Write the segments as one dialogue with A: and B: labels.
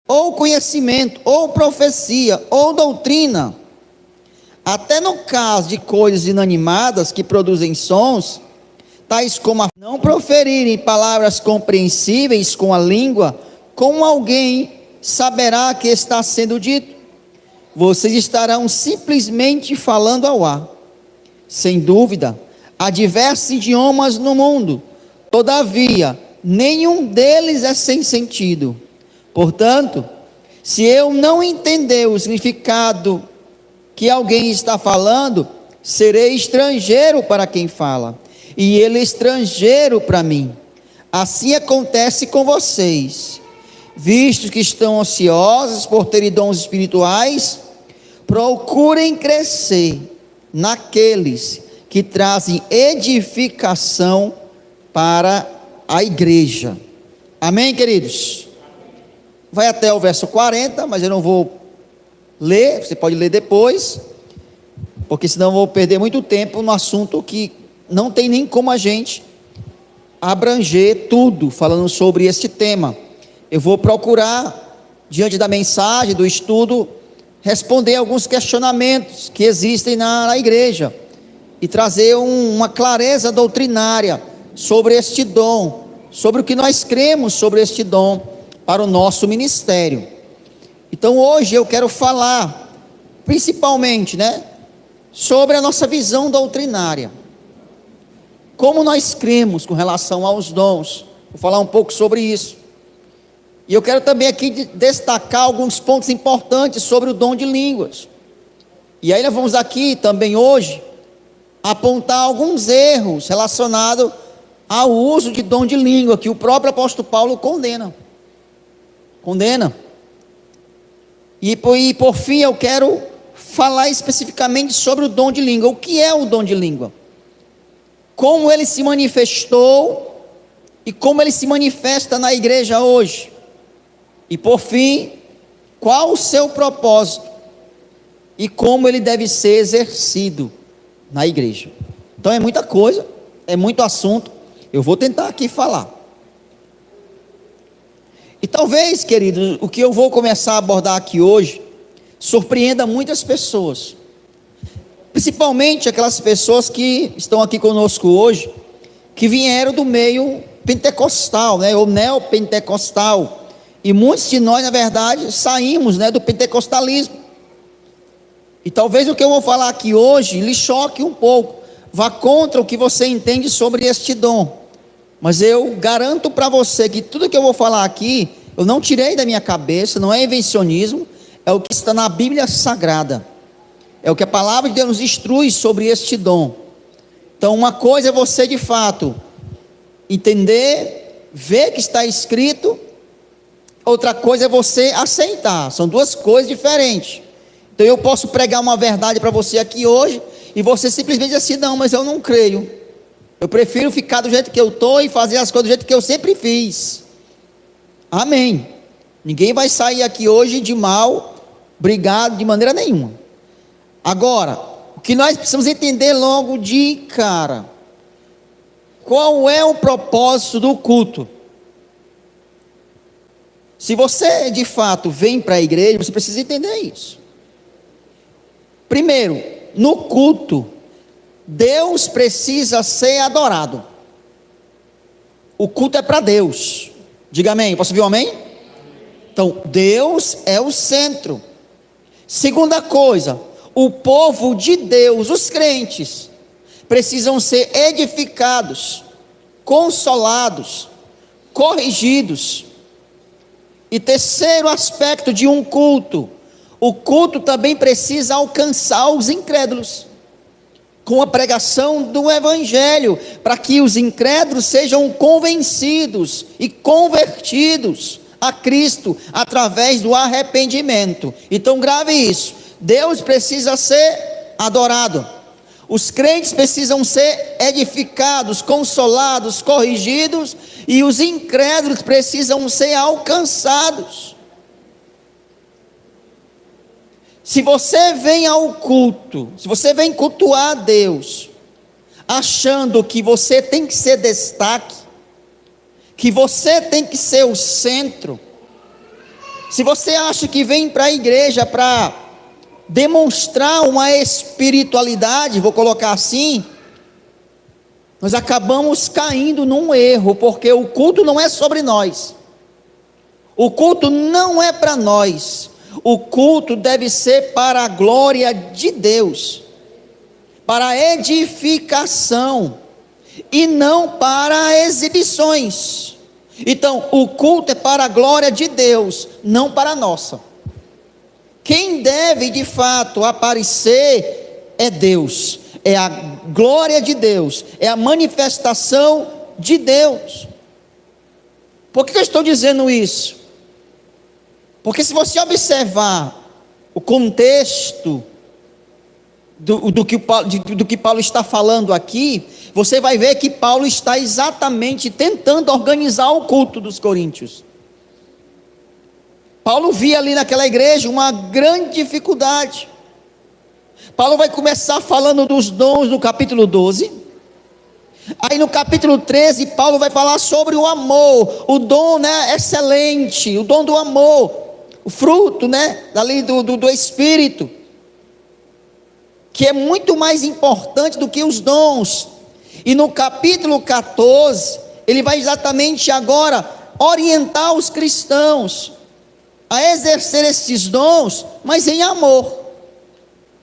A: ou conhecimento, ou profecia, ou doutrina. Até no caso de coisas inanimadas que produzem sons, tais como não proferirem palavras compreensíveis com a língua, como alguém saberá que está sendo dito? Vocês estarão simplesmente falando ao ar. Sem dúvida, há diversos idiomas no mundo, todavia, nenhum deles é sem sentido. Portanto, se eu não entender o significado que alguém está falando, serei estrangeiro para quem fala, e ele estrangeiro para mim. Assim acontece com vocês. Visto que estão ansiosos por terem dons espirituais, procurem crescer naqueles que trazem edificação para a igreja. Amém, queridos? Vai até o verso 40, mas eu não vou ler, você pode ler depois, porque senão eu vou perder muito tempo no assunto que não tem nem como a gente abranger tudo, falando sobre este tema. Eu vou procurar, diante da mensagem, do estudo, responder alguns questionamentos que existem na igreja, e trazer uma clareza doutrinária sobre este dom, sobre o que nós cremos sobre este dom, para o nosso ministério. Então hoje eu quero falar, principalmente, sobre a nossa visão doutrinária, como nós cremos com relação aos dons. Vou falar um pouco sobre isso, e eu quero também aqui destacar alguns pontos importantes sobre o dom de línguas, e aí nós vamos aqui também hoje, apontar alguns erros relacionados ao uso de dom de língua, que o próprio apóstolo Paulo condena, e por fim eu quero falar especificamente sobre o dom de língua. O que é o dom de língua? Como ele se manifestou e como ele se manifesta na igreja hoje? E por fim, qual o seu propósito e como ele deve ser exercido na igreja? Então é muita coisa, é muito assunto, eu vou tentar aqui falar. E talvez, querido, o que eu vou começar a abordar aqui hoje surpreenda muitas pessoas, principalmente aquelas pessoas que estão aqui conosco hoje, que vieram do meio pentecostal, ou neopentecostal, e muitos de nós, na verdade, saímos do pentecostalismo, e talvez o que eu vou falar aqui hoje lhe choque um pouco, vá contra o que você entende sobre este dom, mas eu garanto para você que tudo que eu vou falar aqui, eu não tirei da minha cabeça, não é invencionismo, é o que está na Bíblia Sagrada, é o que a palavra de Deus nos instrui sobre este dom. Então uma coisa é você de fato entender, ver que está escrito, outra coisa é você aceitar, são duas coisas diferentes. Então eu posso pregar uma verdade para você aqui hoje, e você simplesmente diz assim: não, mas eu não creio, eu prefiro ficar do jeito que eu estou e fazer as coisas do jeito que eu sempre fiz. Amém. Ninguém vai sair aqui hoje de mal, brigado de maneira nenhuma. Agora, o que nós precisamos entender logo de cara, qual é o propósito do culto? Se você de fato vem para a igreja, você precisa entender isso. Primeiro, no culto, Deus precisa ser adorado. O culto é para Deus. Diga amém. Posso ouvir um amém? Então, Deus é o centro. Segunda coisa, o povo de Deus, os crentes, precisam ser edificados, consolados, corrigidos. E terceiro aspecto de um culto, o culto também precisa alcançar os incrédulos, com a pregação do evangelho, para que os incrédulos sejam convencidos e convertidos a Cristo, através do arrependimento. Então grave isso, Deus precisa ser adorado, os crentes precisam ser edificados, consolados, corrigidos, e os incrédulos precisam ser alcançados. Se você vem ao culto, se você vem cultuar a Deus, achando que você tem que ser destaque, que você tem que ser o centro, Se você acha que vem para a igreja para demonstrar uma espiritualidade, vou colocar assim, nós acabamos caindo num erro, porque o culto não é sobre nós. O culto não é para nós. O culto deve ser para a glória de Deus, para a edificação, e não para exibições. Então, o culto é para a glória de Deus, não para a nossa. Quem deve de fato aparecer é Deus, é a glória de Deus, é a manifestação de Deus. Por que eu estou dizendo isso? Porque se você observar o contexto do que Paulo está falando aqui, você vai ver que Paulo está exatamente tentando organizar o culto dos coríntios. Paulo via ali naquela igreja uma grande dificuldade. Paulo vai começar falando dos dons no capítulo 12. Aí no capítulo 13, Paulo vai falar sobre o amor, o dom, né, excelente, o dom do amor, o fruto, né, ali do Espírito, que é muito mais importante do que os dons. E no capítulo 14, ele vai exatamente agora orientar os cristãos a exercer esses dons, mas em amor.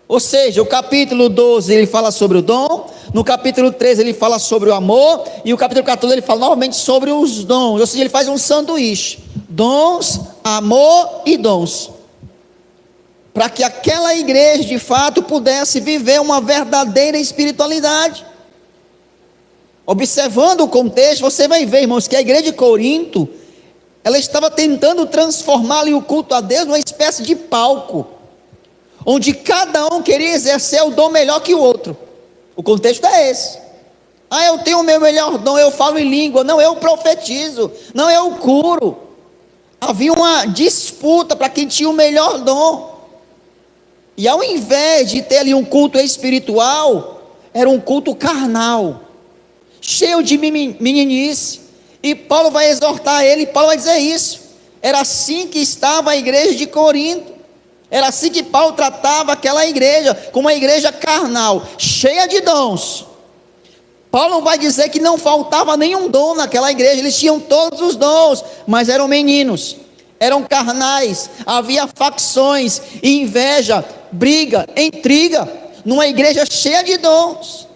A: Ou seja, o capítulo 12 ele fala sobre o dom, no capítulo 13 ele fala sobre o amor, e o capítulo 14 ele fala novamente sobre os dons. Ou seja, ele faz um sanduíche: dons, amor e dons, para que aquela igreja de fato pudesse viver uma verdadeira espiritualidade. Observando o contexto, você vai ver, irmãos, que a igreja de Corinto, ela estava tentando transformar ali o culto a Deus numa espécie de palco, onde cada um queria exercer o dom melhor que o outro. O contexto é esse. Ah, eu tenho o meu melhor dom, eu falo em língua, não, eu profetizo, não, eu curo. Havia uma disputa para quem tinha o melhor dom. E ao invés de ter ali um culto espiritual, era um culto carnal, cheio de meninice. E Paulo vai exortar ele, e Paulo vai dizer isso. Era assim que estava a igreja de Corinto. Era assim que Paulo tratava aquela igreja, como uma igreja carnal, cheia de dons. Paulo vai dizer que não faltava nenhum dom naquela igreja, eles tinham todos os dons, mas eram meninos, eram carnais, havia facções, inveja, briga, intriga, numa igreja cheia de dons.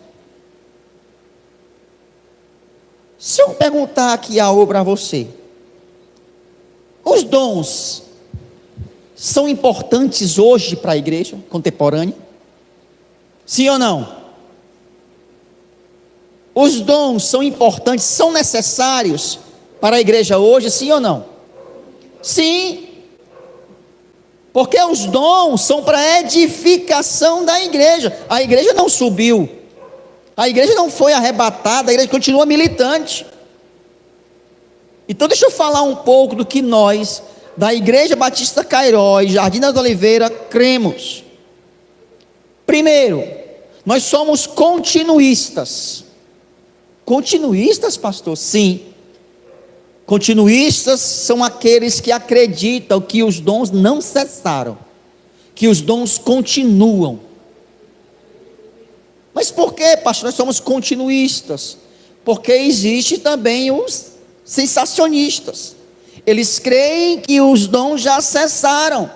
A: Se eu perguntar aqui algo para você, os dons são importantes hoje para a igreja contemporânea? Sim ou não? Os dons são importantes, são necessários para a igreja hoje, sim ou não? Sim, porque os dons são para a edificação da igreja. A igreja não subiu, a igreja não foi arrebatada, a igreja continua militante. Então deixa eu falar um pouco do que nós, da Igreja Batista Cairói, Jardim das Oliveiras, cremos. Primeiro, nós somos continuistas. Continuistas, pastor? Sim. Continuistas são aqueles que acreditam que os dons não cessaram, que os dons continuam. Mas por que, pastor, nós somos continuistas? Porque existe também os sensacionistas. Eles creem que os dons já cessaram,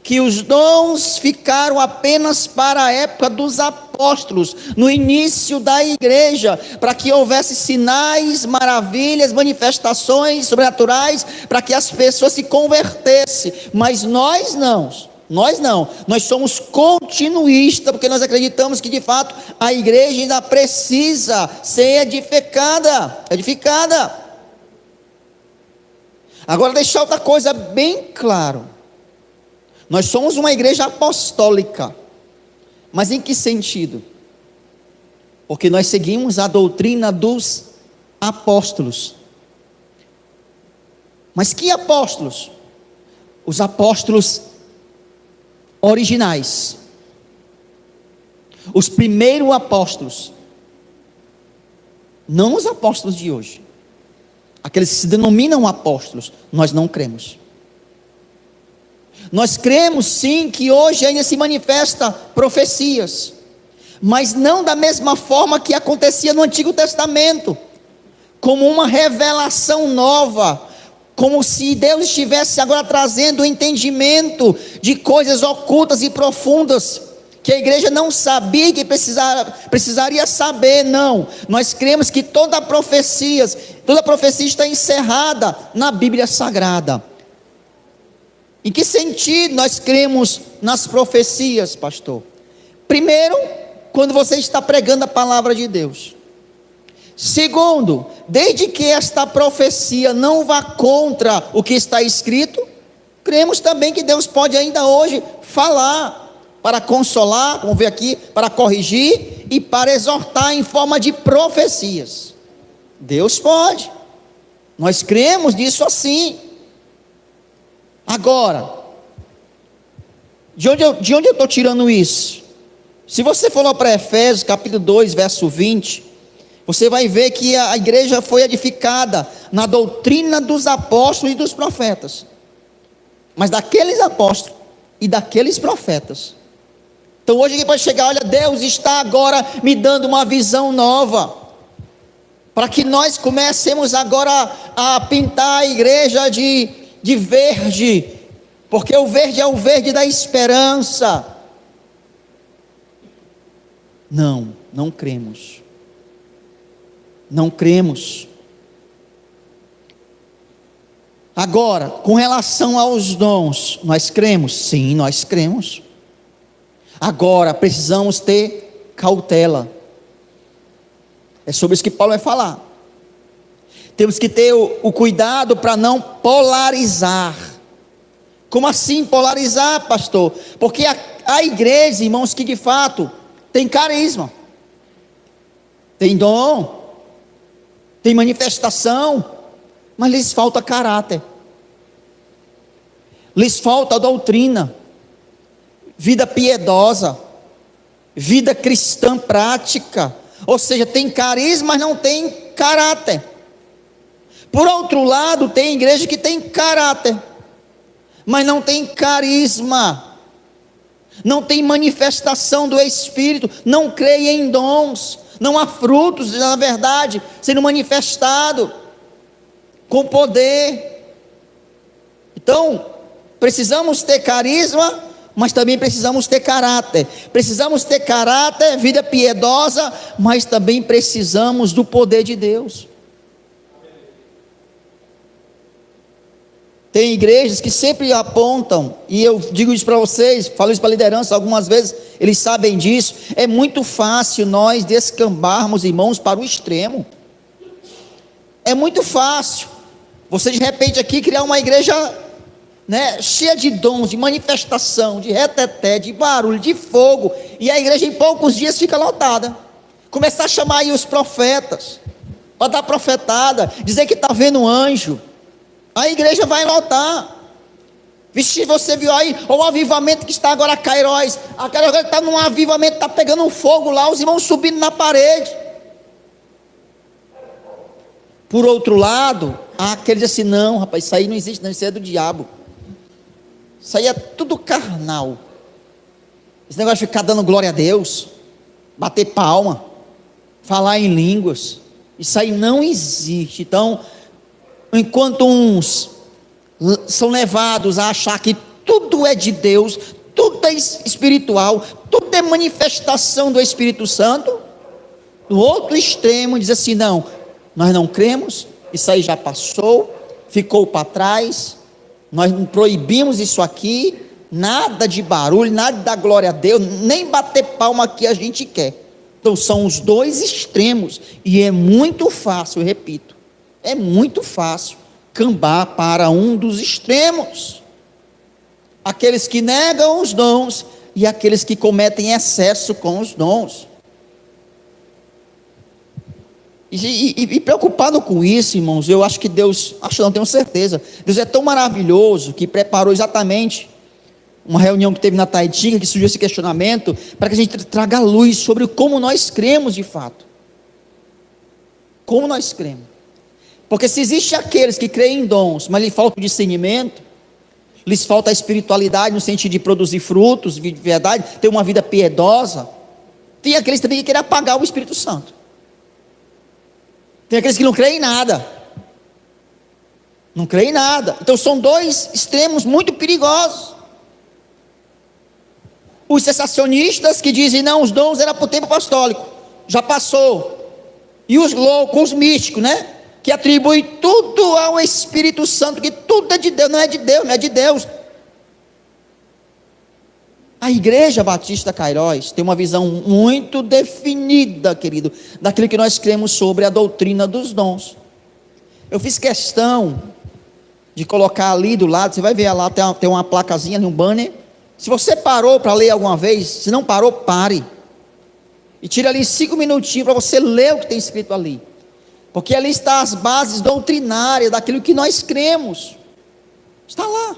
A: que os dons ficaram apenas para a época dos apóstolos, no início da igreja, para que houvesse sinais, maravilhas, manifestações sobrenaturais, para que as pessoas se convertessem. Mas nós não, nós somos continuistas, porque nós acreditamos que de fato a igreja ainda precisa ser edificada. Agora deixar outra coisa bem claro, nós somos uma igreja apostólica, mas em que sentido? Porque nós seguimos a doutrina dos apóstolos. Mas que apóstolos? Os apóstolos originais, os primeiros apóstolos, não os apóstolos de hoje. Aqueles que se denominam apóstolos, nós não cremos. Nós cremos sim que hoje ainda se manifesta profecias, mas não da mesma forma que acontecia no Antigo Testamento, como uma revelação nova, como se Deus estivesse agora trazendo o entendimento de coisas ocultas e profundas, que a igreja não sabia que precisaria saber. Não, nós cremos que toda profecia está encerrada na Bíblia Sagrada. Em que sentido nós cremos nas profecias, pastor? Primeiro, quando você está pregando a palavra de Deus. Segundo, desde que esta profecia não vá contra o que está escrito, cremos também que Deus pode ainda hoje falar, para consolar, como vê aqui, para corrigir e para exortar em forma de profecias. Deus pode, nós cremos nisso assim. Agora, de onde eu estou tirando isso? Se você for lá para Efésios capítulo 2, verso 20, você vai ver que a igreja foi edificada na doutrina dos apóstolos e dos profetas, mas daqueles apóstolos e daqueles profetas. Então hoje alguém pode chegar, olha, Deus está agora me dando uma visão nova, para que nós comecemos agora a pintar a igreja de verde, porque o verde é o verde da esperança. Não cremos. Não cremos. Agora, com relação aos dons, nós cremos? Sim, nós cremos. Agora, precisamos ter cautela. É sobre isso que Paulo vai falar. Temos que ter o cuidado para não polarizar. Como assim polarizar, pastor? Porque há igrejas, irmãos, que de fato tem carisma, tem dom, tem manifestação, mas lhes falta caráter, lhes falta doutrina, vida piedosa, vida cristã prática. Ou seja, tem carisma, mas não tem caráter. Por outro lado, tem igreja que tem caráter, mas não tem carisma, não tem manifestação do Espírito, não creia em dons, não há frutos, na verdade, sendo manifestado com poder. Então, precisamos ter carisma, mas também precisamos ter caráter. Precisamos ter caráter, vida piedosa, mas também precisamos do poder de Deus. Tem igrejas que sempre apontam, e eu digo isso para vocês, falo isso para a liderança algumas vezes, eles sabem disso. É muito fácil nós descambarmos, irmãos, para o extremo. É muito fácil você de repente aqui criar uma igreja, né, cheia de dons, de manifestação, de reteté, de barulho, de fogo, e a igreja em poucos dias fica lotada. Começar a chamar aí os profetas para dar profetada, dizer que está vendo anjo, a igreja vai lotar. Vixe, você viu aí o avivamento que está agora a Cairóis, a Cairóis está num avivamento, está pegando um fogo lá, os irmãos subindo na parede. Por outro lado, há aqueles assim, não rapaz, isso aí não existe não, isso é do diabo, isso aí é tudo carnal, esse negócio de ficar dando glória a Deus, bater palma, falar em línguas, isso aí não existe. Então, enquanto uns são levados a achar que tudo é de Deus, tudo é espiritual, tudo é manifestação do Espírito Santo, no outro extremo diz assim, não, nós não cremos, isso aí já passou, ficou para trás, nós proibimos isso aqui, nada de barulho, nada da glória a Deus, nem bater palma que a gente quer. Então são os dois extremos, e é muito fácil, eu repito, é muito fácil cambar para um dos extremos, aqueles que negam os dons, e aqueles que cometem excesso com os dons. E preocupado com isso, irmãos, eu acho que Deus, não tenho certeza, Deus é tão maravilhoso, que preparou exatamente uma reunião que teve na Taitinga, que surgiu esse questionamento, para que a gente traga luz sobre como nós cremos de fato, como nós cremos. Porque se existe aqueles que creem em dons, mas lhe falta o discernimento, lhes falta a espiritualidade no sentido de produzir frutos de verdade, ter uma vida piedosa. Tem aqueles também que querem apagar o Espírito Santo. Tem aqueles que não creem em nada. Não creem em nada. Então são dois extremos muito perigosos. Os cessacionistas que dizem, não, os dons eram para o tempo apostólico, já passou. E os loucos, os místicos, né? Que atribuem tudo ao Espírito Santo, que tudo é de Deus, não é de Deus, não é de Deus. A Igreja Batista Cairóis tem uma visão muito definida, querido, daquilo que nós cremos sobre a doutrina dos dons. Eu fiz questão de colocar ali do lado, você vai ver lá, tem uma placazinha, um banner. Se você parou para ler alguma vez, se não parou, pare. E tire ali 5 minutinhos para você ler o que tem escrito ali. Porque ali está as bases doutrinárias daquilo que nós cremos. Está lá.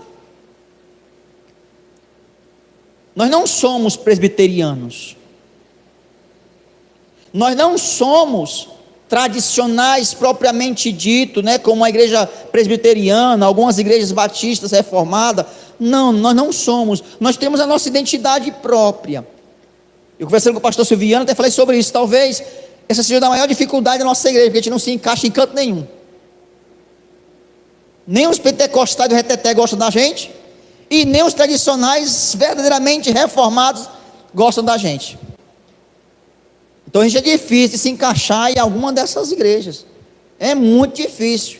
A: Nós não somos presbiterianos. Nós não somos tradicionais propriamente dito, né, como a igreja presbiteriana, algumas igrejas batistas reformadas. Não, nós não somos. Nós temos a nossa identidade própria. Eu conversando com o pastor Silviano, até falei sobre isso. Talvez essa seja a maior dificuldade da nossa igreja, porque a gente não se encaixa em canto nenhum. Nem os pentecostais do reteté gostam da gente, e nem os tradicionais verdadeiramente reformados gostam da gente. Então a gente é difícil de se encaixar em alguma dessas igrejas. É muito difícil.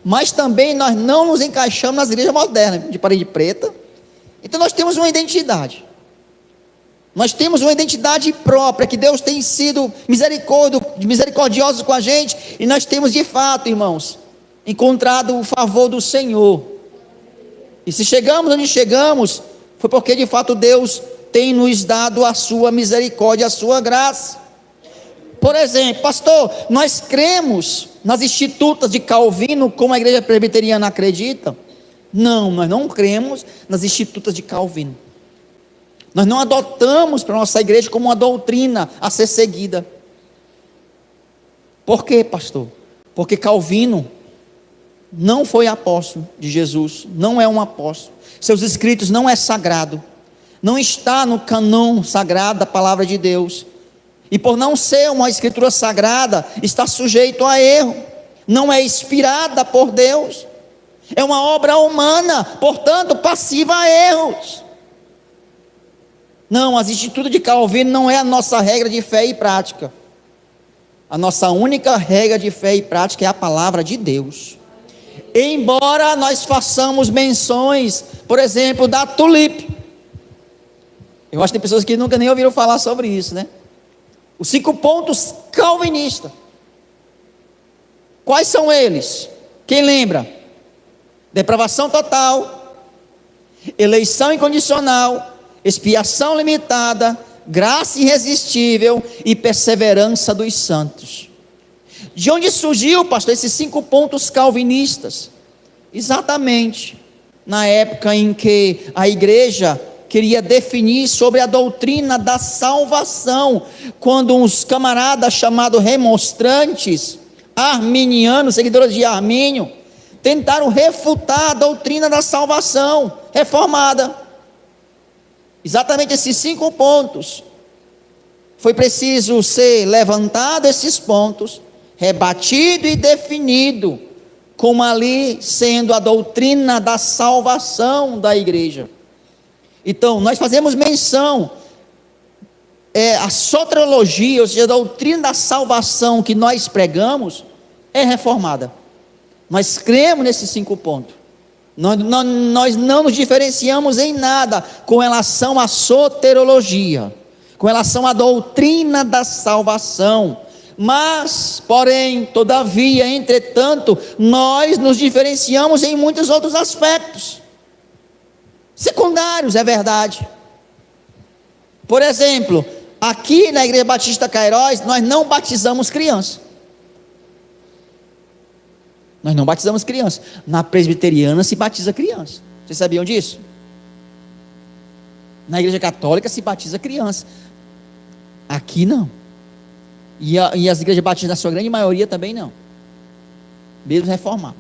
A: Mas também nós não nos encaixamos nas igrejas modernas, de parede preta. Então nós temos uma identidade. Nós temos uma identidade própria, que Deus tem sido misericordioso com a gente, e nós temos de fato, irmãos, encontrado o favor do Senhor. E se chegamos onde chegamos, foi porque de fato Deus tem nos dado a sua misericórdia, a sua graça. Por exemplo, pastor, nós cremos nas institutas de Calvino, como a igreja presbiteriana acredita? Não, nós não cremos nas institutas de Calvino. Nós não adotamos para a nossa igreja como uma doutrina a ser seguida. Por quê, pastor? Porque Calvino não foi apóstolo de Jesus, não é um apóstolo. Seus escritos não é sagrado, não está no cânon sagrado da palavra de Deus. E por não ser uma escritura sagrada, está sujeito a erro. Não é inspirada por Deus. É uma obra humana, portanto passiva a erros. Não, as institutas de Calvino não é a nossa regra de fé e prática. A nossa única regra de fé e prática é a palavra de Deus. Embora nós façamos menções, por exemplo, da tulipe. Eu acho que tem pessoas que nunca nem ouviram falar sobre isso, né? Os 5 pontos calvinistas. Quais são eles? Quem lembra? Depravação total, eleição incondicional, expiação limitada, graça irresistível e perseverança dos santos. De onde surgiu, pastor, esses 5 pontos calvinistas? Exatamente na época em que a igreja queria definir sobre a doutrina da salvação, quando uns camaradas chamados remonstrantes, arminianos, seguidores de Armínio, tentaram refutar a doutrina da salvação reformada. Exatamente esses 5 pontos. Foi preciso ser levantado esses pontos, rebatido e definido, como ali sendo a doutrina da salvação da igreja. Então, nós fazemos menção, a soteriologia, ou seja, a doutrina da salvação que nós pregamos, é reformada. Nós cremos nesses 5 pontos. Nós não nos diferenciamos em nada com relação à soteriologia, com relação à doutrina da salvação. Mas, porém, todavia, entretanto, nós nos diferenciamos em muitos outros aspectos secundários, é verdade. Por exemplo, aqui na Igreja Batista Cairóis, nós não batizamos crianças. Nós não batizamos crianças. Na presbiteriana se batiza criança. Vocês sabiam disso? Na Igreja Católica se batiza criança. Aqui não. E as igrejas batistas, na sua grande maioria, também não. Mesmo reformado.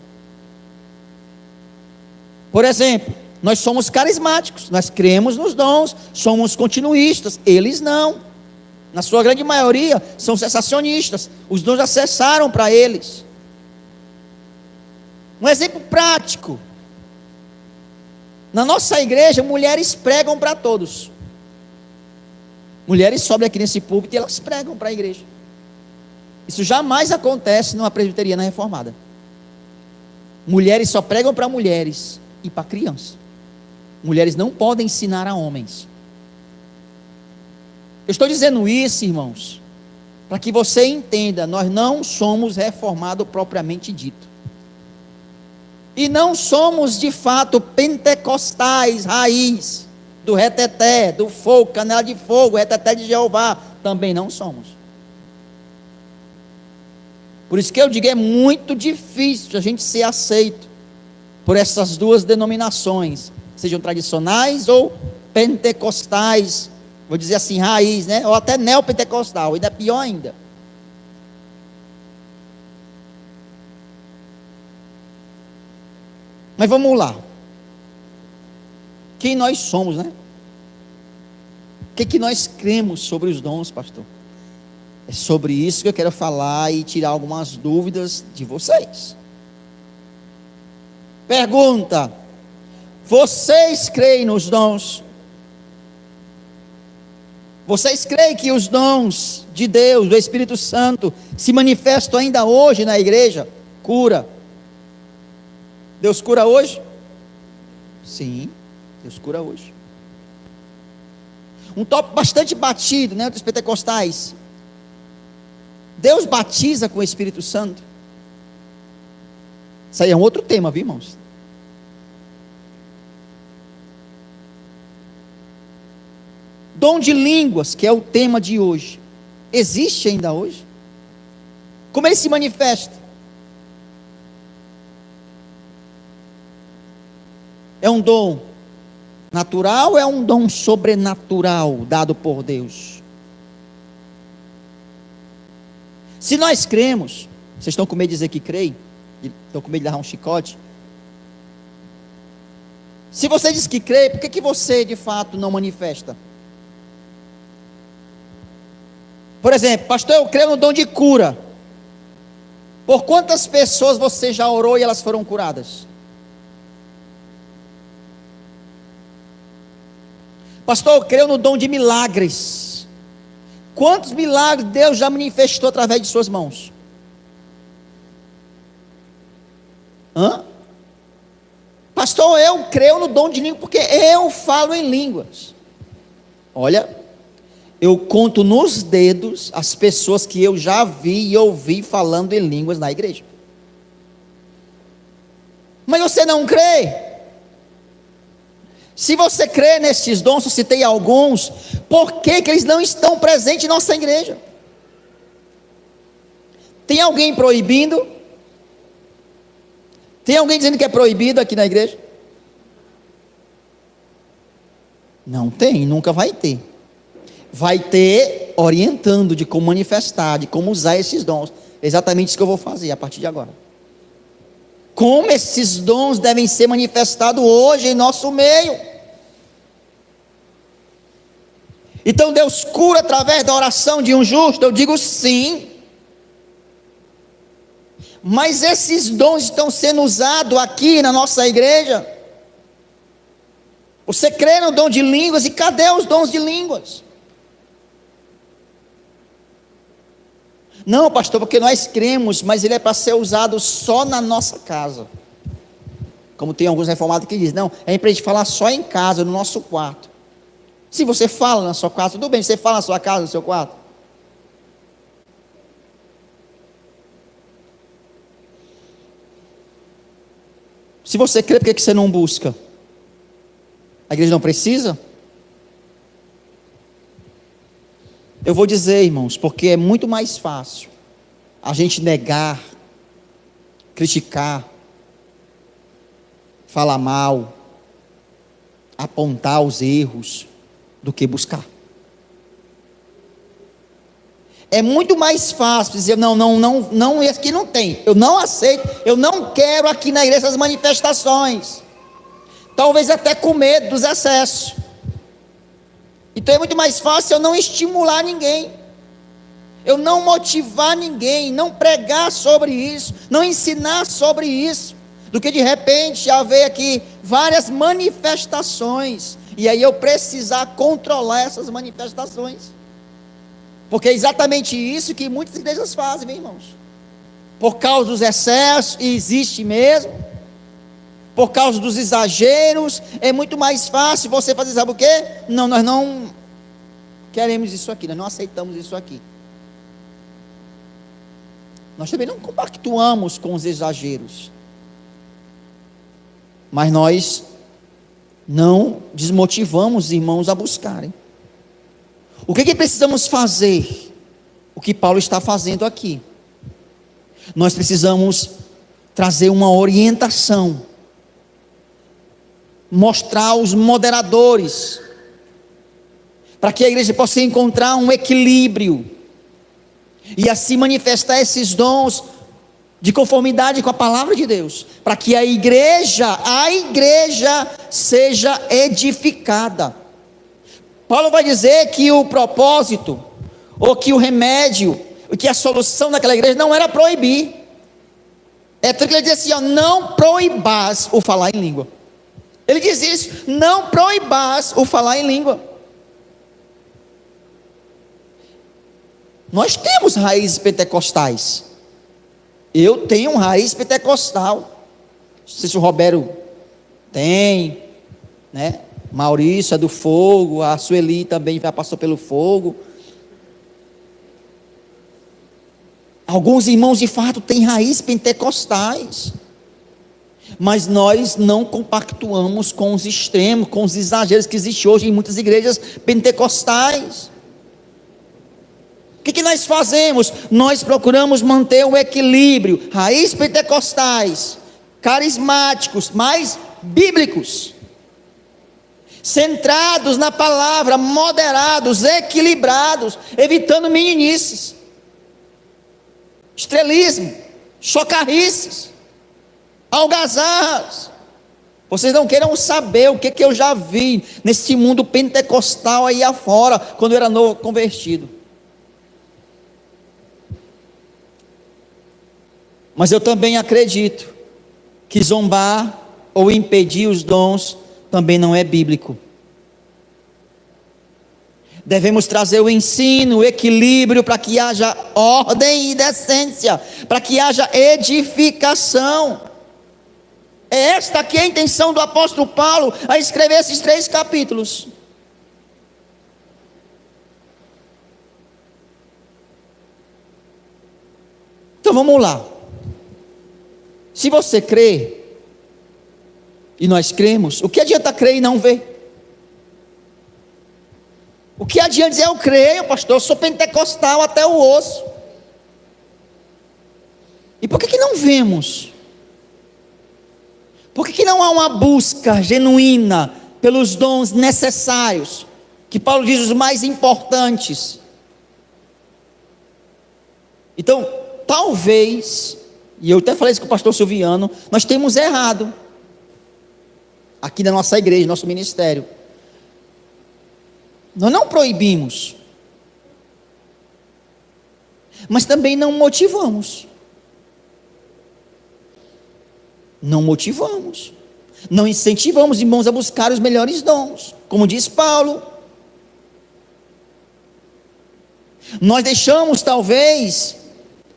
A: Por exemplo, Nós somos carismáticos, nós cremos nos dons, somos continuistas, eles não. Na sua grande maioria, são cessacionistas, os dons já cessaram para eles. Um exemplo prático: na nossa igreja, mulheres pregam para todos. Mulheres sobem aqui nesse púlpito e elas pregam para a igreja. Isso jamais acontece numa presbiteriana reformada. Mulheres só pregam para mulheres e para crianças. Mulheres não podem ensinar a homens. Eu estou dizendo isso, irmãos, para que você entenda: nós não somos reformados propriamente dito. E não somos de fato pentecostais, raiz, do reteté, do fogo, canela de fogo, reteté de Jeová. Também não somos. Por isso que eu digo, é muito difícil a gente ser aceito por essas duas denominações, sejam tradicionais ou pentecostais, vou dizer assim, raiz, né? Ou até neopentecostal, ainda é pior ainda. Mas vamos lá. Quem nós somos, né? O que nós cremos sobre os dons, pastor? É sobre isso que eu quero falar e tirar algumas dúvidas de vocês. Pergunta: vocês creem nos dons? Vocês creem que os dons de Deus, do Espírito Santo, se manifestam ainda hoje na igreja? Cura. Deus cura hoje? Sim, Deus cura hoje. Um tópico bastante batido, né, dos pentecostais: Deus batiza com o Espírito Santo? Isso aí é um outro tema, viu, irmãos? Dom de línguas, que é o tema de hoje, existe ainda hoje? Como ele se manifesta? É um dom natural ou é um dom sobrenatural dado por Deus? Se nós cremos, vocês estão com medo de dizer que creem? Estão com medo de dar um chicote? Se você diz que crê, por que você de fato não manifesta? Por exemplo, pastor, eu creio no dom de cura. Por quantas pessoas você já orou e elas foram curadas? Pastor, eu creio no dom de milagres. Quantos milagres Deus já manifestou através de suas mãos? Pastor, eu creio no dom de língua porque eu falo em línguas. Olha, eu conto nos dedos as pessoas que eu já vi e ouvi falando em línguas na igreja. Mas você não crê? Se você crê nesses dons, eu citei alguns, por que eles não estão presentes em nossa igreja? Tem alguém proibindo? Tem alguém dizendo que é proibido aqui na igreja? Não tem, nunca vai ter. Vai ter orientando de como manifestar, de como usar esses dons. Exatamente isso que eu vou fazer a partir de agora. Como esses dons devem ser manifestados hoje em nosso meio. Então Deus cura através da oração de um justo? Eu digo sim. Mas esses dons estão sendo usados aqui na nossa igreja? Você crê no dom de línguas? E cadê os dons de línguas? Não, pastor, porque nós cremos, mas ele é para ser usado só na nossa casa. Como tem alguns reformados que dizem, não, é para a gente falar só em casa, no nosso quarto. Se você fala na sua casa, tudo bem, você fala na sua casa, no seu quarto. Se você crê, por que você não busca? A igreja não precisa? Eu vou dizer, irmãos, porque é muito mais fácil a gente negar, criticar, falar mal, apontar os erros, do que buscar. É muito mais fácil dizer, não, esse aqui não tem, eu não aceito, eu não quero aqui na igreja essas manifestações. talvez até com medo dos excessos. Então é muito mais fácil eu não estimular ninguém, eu não motivar ninguém, não pregar sobre isso, não ensinar sobre isso, do que de repente haver aqui várias manifestações, e aí eu precisar controlar essas manifestações, porque é exatamente isso que muitas igrejas fazem, meus irmãos, por causa dos excessos, e existe mesmo, por causa dos exageros, é muito mais fácil você fazer, sabe o quê? Não, nós não queremos isso aqui, nós não aceitamos isso aqui. Nós também não compactuamos com os exageros, mas nós não desmotivamos os irmãos a buscarem. O que precisamos fazer? O que Paulo está fazendo aqui. Nós precisamos trazer uma orientação, mostrar os moderadores, para que a igreja possa encontrar um equilíbrio, e assim manifestar esses dons de conformidade com a palavra de Deus, para que a igreja seja edificada. Paulo vai dizer que o propósito, ou que o remédio, que a solução daquela igreja não era proibir. É tudo que ele diz assim, ó, não proibás o falar em língua. Ele diz isso, não proibás o falar em língua. Nós temos raízes pentecostais. Eu tenho raiz pentecostal. Não sei se o Roberto tem, né? Maurício é do fogo, a Sueli também já passou pelo fogo. Alguns irmãos de fato têm raízes pentecostais, mas nós não compactuamos com os extremos, com os exageros que existem hoje em muitas igrejas pentecostais. O que nós fazemos? Nós procuramos manter o equilíbrio, raízes pentecostais, carismáticos, mas bíblicos, centrados na palavra, moderados, equilibrados, evitando meninices, estrelismo, chocarrices, algazarras. Vocês não queiram saber o que eu já vi nesse mundo pentecostal aí afora, quando eu era novo convertido. Mas eu também acredito que zombar ou impedir os dons também não é bíblico. Devemos trazer o ensino, o equilíbrio, para que haja ordem e decência, para que haja edificação. É esta aqui a intenção do apóstolo Paulo a escrever esses 3 capítulos. Então vamos lá. Se você crê, e nós cremos, o que adianta crer e não ver? O que adianta dizer eu creio, pastor, eu sou pentecostal até o osso? E por que não vemos? Por que não há uma busca genuína pelos dons necessários, que Paulo diz os mais importantes? Então, talvez, e eu até falei isso com o pastor Silviano, nós temos errado, aqui na nossa igreja, nosso ministério. Nós não proibimos, mas também não motivamos. Não motivamos, não incentivamos irmãos a buscar os melhores dons, como diz Paulo. Nós deixamos talvez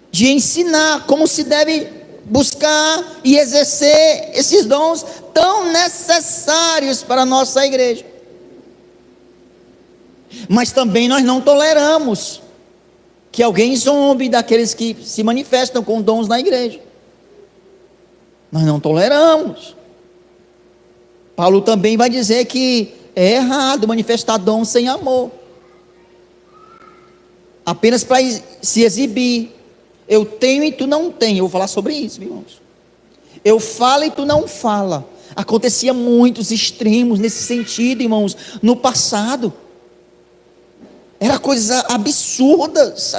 A: de ensinar como se deve buscar e exercer esses dons tão necessários para a nossa igreja. Mas também nós não toleramos que alguém zombe daqueles que se manifestam com dons na igreja. Nós não toleramos. Paulo também vai dizer que é errado manifestar dons sem amor, apenas para se exibir. Eu tenho e tu não tem. Eu vou falar sobre isso, irmãos. Eu falo e tu não fala. Acontecia muitos extremos nesse sentido, irmãos, no passado. Era coisas absurdas.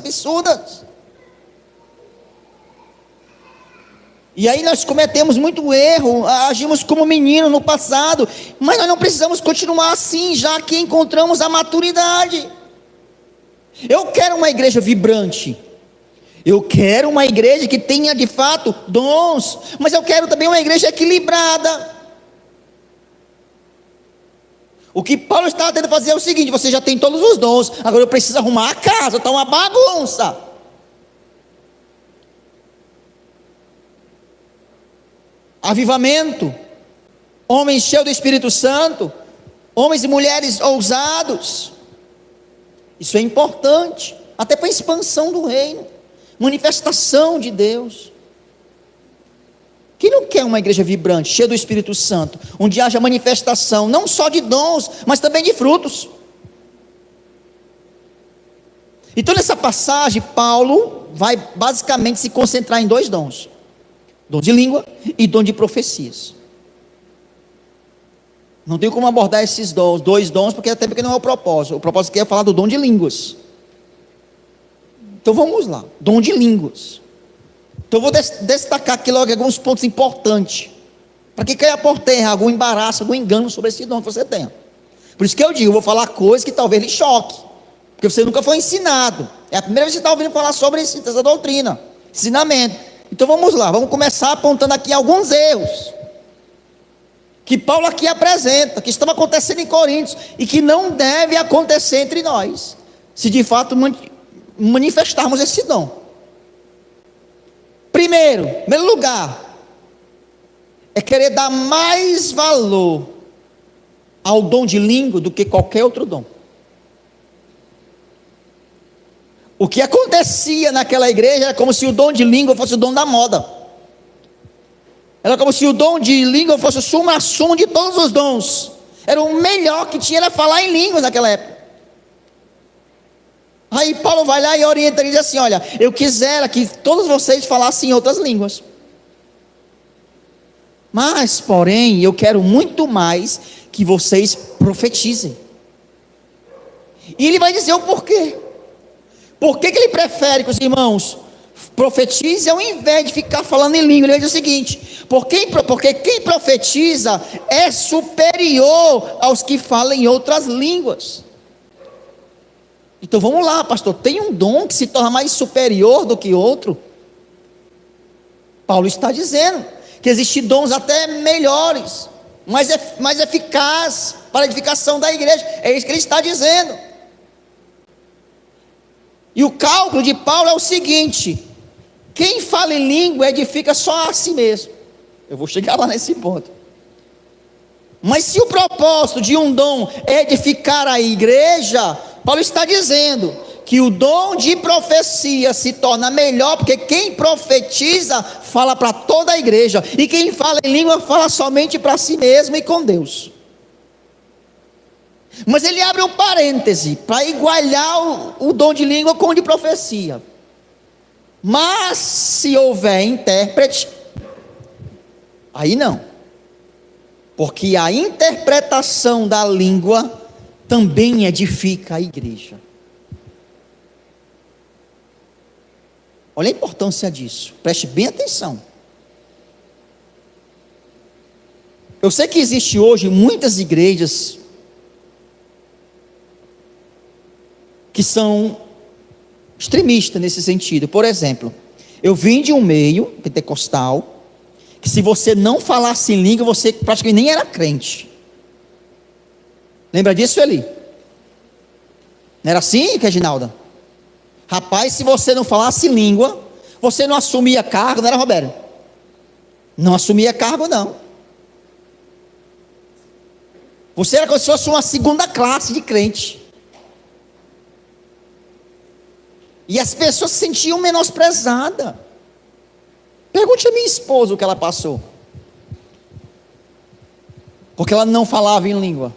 A: E aí nós cometemos muito erro, agimos como menino no passado, mas nós não precisamos continuar assim, já que encontramos a maturidade. Eu quero uma igreja vibrante, eu quero uma igreja que tenha de fato dons, mas eu quero também uma igreja equilibrada. O que Paulo está tentando fazer é o seguinte: você já tem todos os dons, agora eu preciso arrumar a casa, está uma bagunça. Avivamento, homens cheios do Espírito Santo, homens e mulheres ousados, isso é importante, até para a expansão do reino, manifestação de Deus. Quem não quer uma igreja vibrante, cheia do Espírito Santo, onde haja manifestação, não só de dons, mas também de frutos? Então nessa passagem, Paulo vai basicamente se concentrar em dois dons: dom de língua e dom de profecias. Não tem como abordar esses dons, dois dons, até porque não é o propósito. O propósito aqui é falar do dom de línguas. Então vamos lá, dom de línguas. Então eu vou destacar aqui logo alguns pontos importantes, para que caia por terra algum embaraço, algum engano sobre esse dom que você tem. Por isso que eu digo, eu vou falar coisas que talvez lhe choque, porque você nunca foi ensinado. É a primeira vez que você está ouvindo falar sobre essa doutrina, ensinamento. Então vamos lá, vamos começar apontando aqui alguns erros que Paulo aqui apresenta, que estão acontecendo em Coríntios e que não deve acontecer entre nós, se de fato manifestarmos esse dom. Primeiro lugar, é querer dar mais valor ao dom de língua do que qualquer outro dom. O que acontecia naquela igreja era como se o dom de língua fosse o dom da moda. Era como se o dom de língua fosse o suma-sumo de todos os dons. Era o melhor que tinha, era falar em línguas naquela época. Aí Paulo vai lá e orienta e diz assim: olha, eu quisera que todos vocês falassem em outras línguas, mas porém eu quero muito mais que vocês profetizem. E ele vai dizer o porquê. Por que ele prefere que os irmãos profetizem ao invés de ficar falando em língua? Ele vai dizer o seguinte: porque quem profetiza é superior aos que falam em outras línguas. Então vamos lá, pastor, tem um dom que se torna mais superior do que outro? Paulo está dizendo que existem dons até melhores, mais eficazes para a edificação da igreja. É isso que ele está dizendo. E o cálculo de Paulo é o seguinte: quem fala em língua edifica só a si mesmo. Eu vou chegar lá nesse ponto. Mas se o propósito de um dom é edificar a igreja, Paulo está dizendo que o dom de profecia se torna melhor, porque quem profetiza fala para toda a igreja, e quem fala em língua fala somente para si mesmo e com Deus. Mas ele abre um parêntese para igualar o dom de língua com o de profecia. Mas se houver intérprete, aí não, porque a interpretação da língua também edifica a igreja. Olha a importância disso, preste bem atenção. Eu sei que existe hoje muitas igrejas que são extremistas nesse sentido. Por exemplo, eu vim de um meio pentecostal que se você não falasse em língua, você praticamente nem era crente. Lembra disso, Eli? Não era assim, Reginalda? Rapaz, se você não falasse língua, você não assumia cargo, não era, Roberto? Não assumia cargo, não. Você era como se fosse uma segunda classe de crente. E as pessoas se sentiam menosprezadas. Pergunte a minha esposa o que ela passou, porque ela não falava em língua.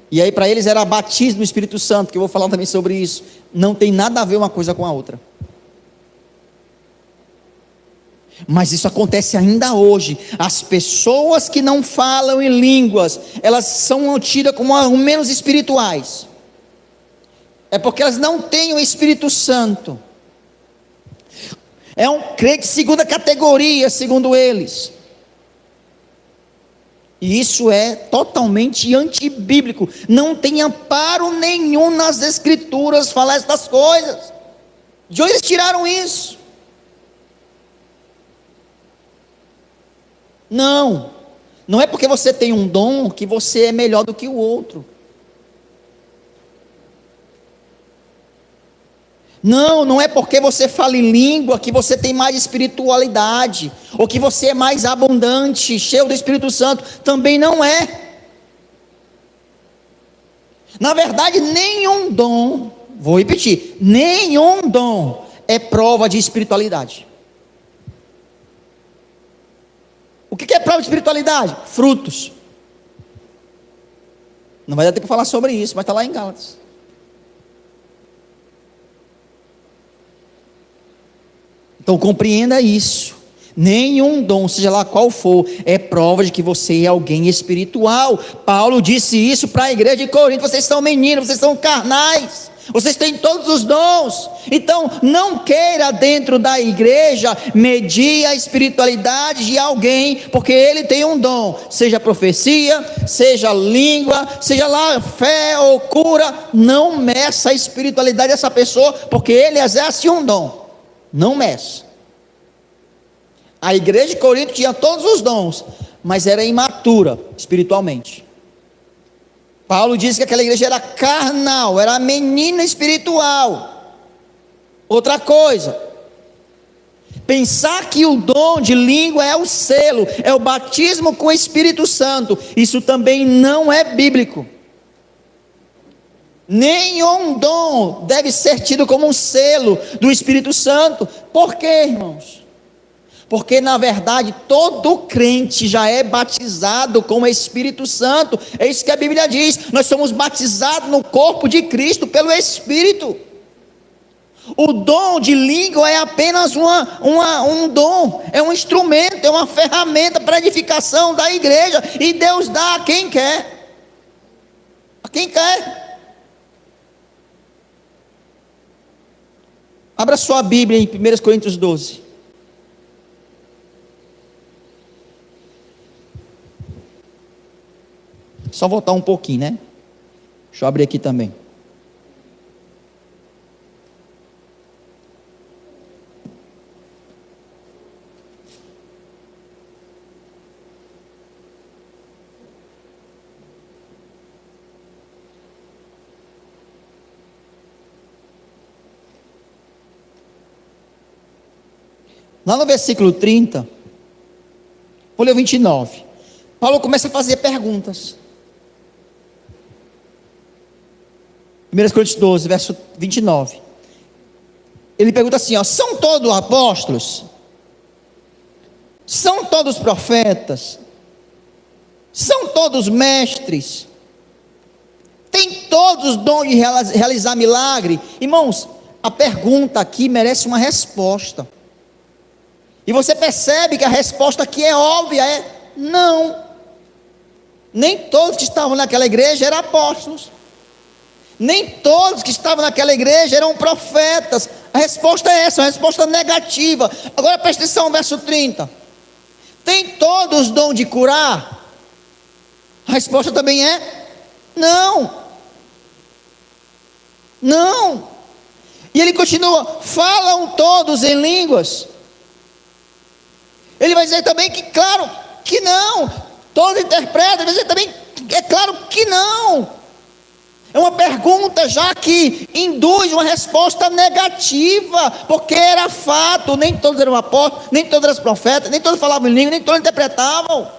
A: E aí para eles era batismo no Espírito Santo, que eu vou falar também sobre isso. Não tem nada a ver uma coisa com a outra. Mas isso acontece ainda hoje. As pessoas que não falam em línguas, elas são tidas como menos espirituais. É porque elas não têm o Espírito Santo. É um crente de segunda categoria, segundo eles. E isso é totalmente antibíblico. Não tem amparo nenhum nas escrituras falar essas coisas. De onde eles tiraram isso? Não. Não é porque você tem um dom que você é melhor do que o outro. Não, não é porque você fala em língua que você tem mais espiritualidade, ou que você é mais abundante, cheio do Espírito Santo. Também não é. Na verdade, nenhum dom, vou repetir, nenhum dom é prova de espiritualidade. O que é prova de espiritualidade? Frutos. Não vai dar tempo para falar sobre isso, mas está lá em Gálatas. Então compreenda isso. Nenhum dom, seja lá qual for, é prova de que você é alguém espiritual. Paulo disse isso para a igreja de Corinto: vocês são meninos, vocês são carnais, vocês têm todos os dons. Então não queira dentro da igreja medir a espiritualidade de alguém, porque ele tem um dom, seja profecia, seja língua, seja lá fé ou cura. Não meça a espiritualidade dessa pessoa, porque ele exerce um dom. Não meça. A igreja de Corinto tinha todos os dons, mas era imatura espiritualmente. Paulo disse que aquela igreja era carnal, era menina espiritual. Outra coisa, pensar que o dom de língua é o selo, é o batismo com o Espírito Santo, isso também não é bíblico. Nenhum dom deve ser tido como um selo do Espírito Santo. Por quê, irmãos? Porque na verdade todo crente já é batizado com o Espírito Santo. É isso que a Bíblia diz: nós somos batizados no corpo de Cristo pelo Espírito. O dom de língua é apenas um dom, é um instrumento, é uma ferramenta para a edificação da igreja, e Deus dá a quem quer. A quem quer. Abra sua Bíblia em 1 Coríntios 12. Só voltar um pouquinho, né? Deixa eu abrir aqui também. Lá no versículo 30, vou ler o 29. Paulo começa a fazer perguntas. 1 Coríntios 12, verso 29. Ele pergunta assim: são todos apóstolos? São todos profetas? São todos mestres? Tem todos os dons de realizar milagre? Irmãos, a pergunta aqui merece uma resposta. E você percebe que a resposta aqui é óbvia, é não. Nem todos que estavam naquela igreja eram apóstolos. Nem todos que estavam naquela igreja eram profetas. A resposta é essa, uma resposta negativa. Agora presta atenção, verso 30. Tem todos os dom de curar? A resposta também é não. Não. E ele continua: falam todos em línguas? Ele vai dizer também que claro que não. Todos interpretam, ele vai dizer também que é claro que não. É uma pergunta já que induz uma resposta negativa, porque era fato, nem todos eram apóstolos, nem todos eram profetas, nem todos falavam em língua, nem todos interpretavam.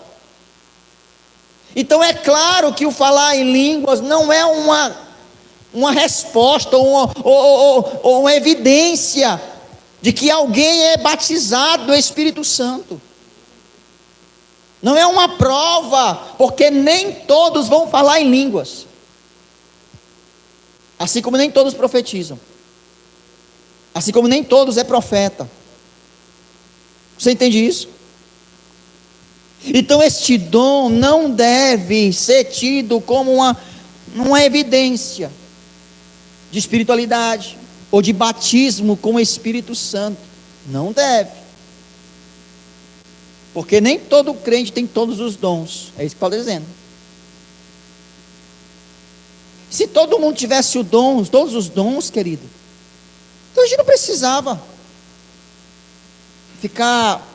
A: Então é claro que o falar em línguas não é uma resposta ou uma evidência de que alguém é batizado no Espírito Santo. Não é uma prova, porque nem todos vão falar em línguas. Assim como nem todos profetizam. Assim como nem todos é profeta. Você entende isso? Então este dom não deve ser tido como uma evidência de espiritualidade ou de batismo com o Espírito Santo. Não deve. Porque nem todo crente tem todos os dons. É isso que Paulo está dizendo. Se todo mundo tivesse todos os dons, querido, então a gente não precisava ficar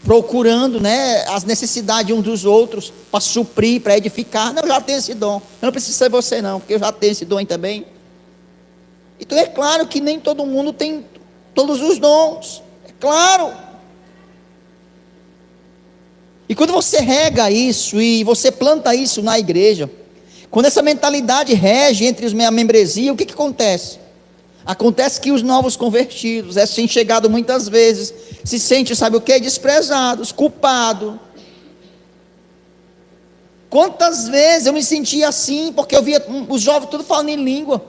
A: procurando, né, as necessidades uns dos outros para suprir, para edificar. Não, eu já tenho esse dom. Eu não preciso ser você não, porque eu já tenho esse dom aí também. Então é claro que nem todo mundo tem todos os dons. É claro. E quando você rega isso e você planta isso na igreja, quando essa mentalidade rege entre a membresia, o que acontece? Acontece que os novos convertidos, assim chegado muitas vezes, se sente, sabe o que? Desprezados, culpados. Quantas vezes eu me sentia assim, porque eu via os jovens tudo falando em língua,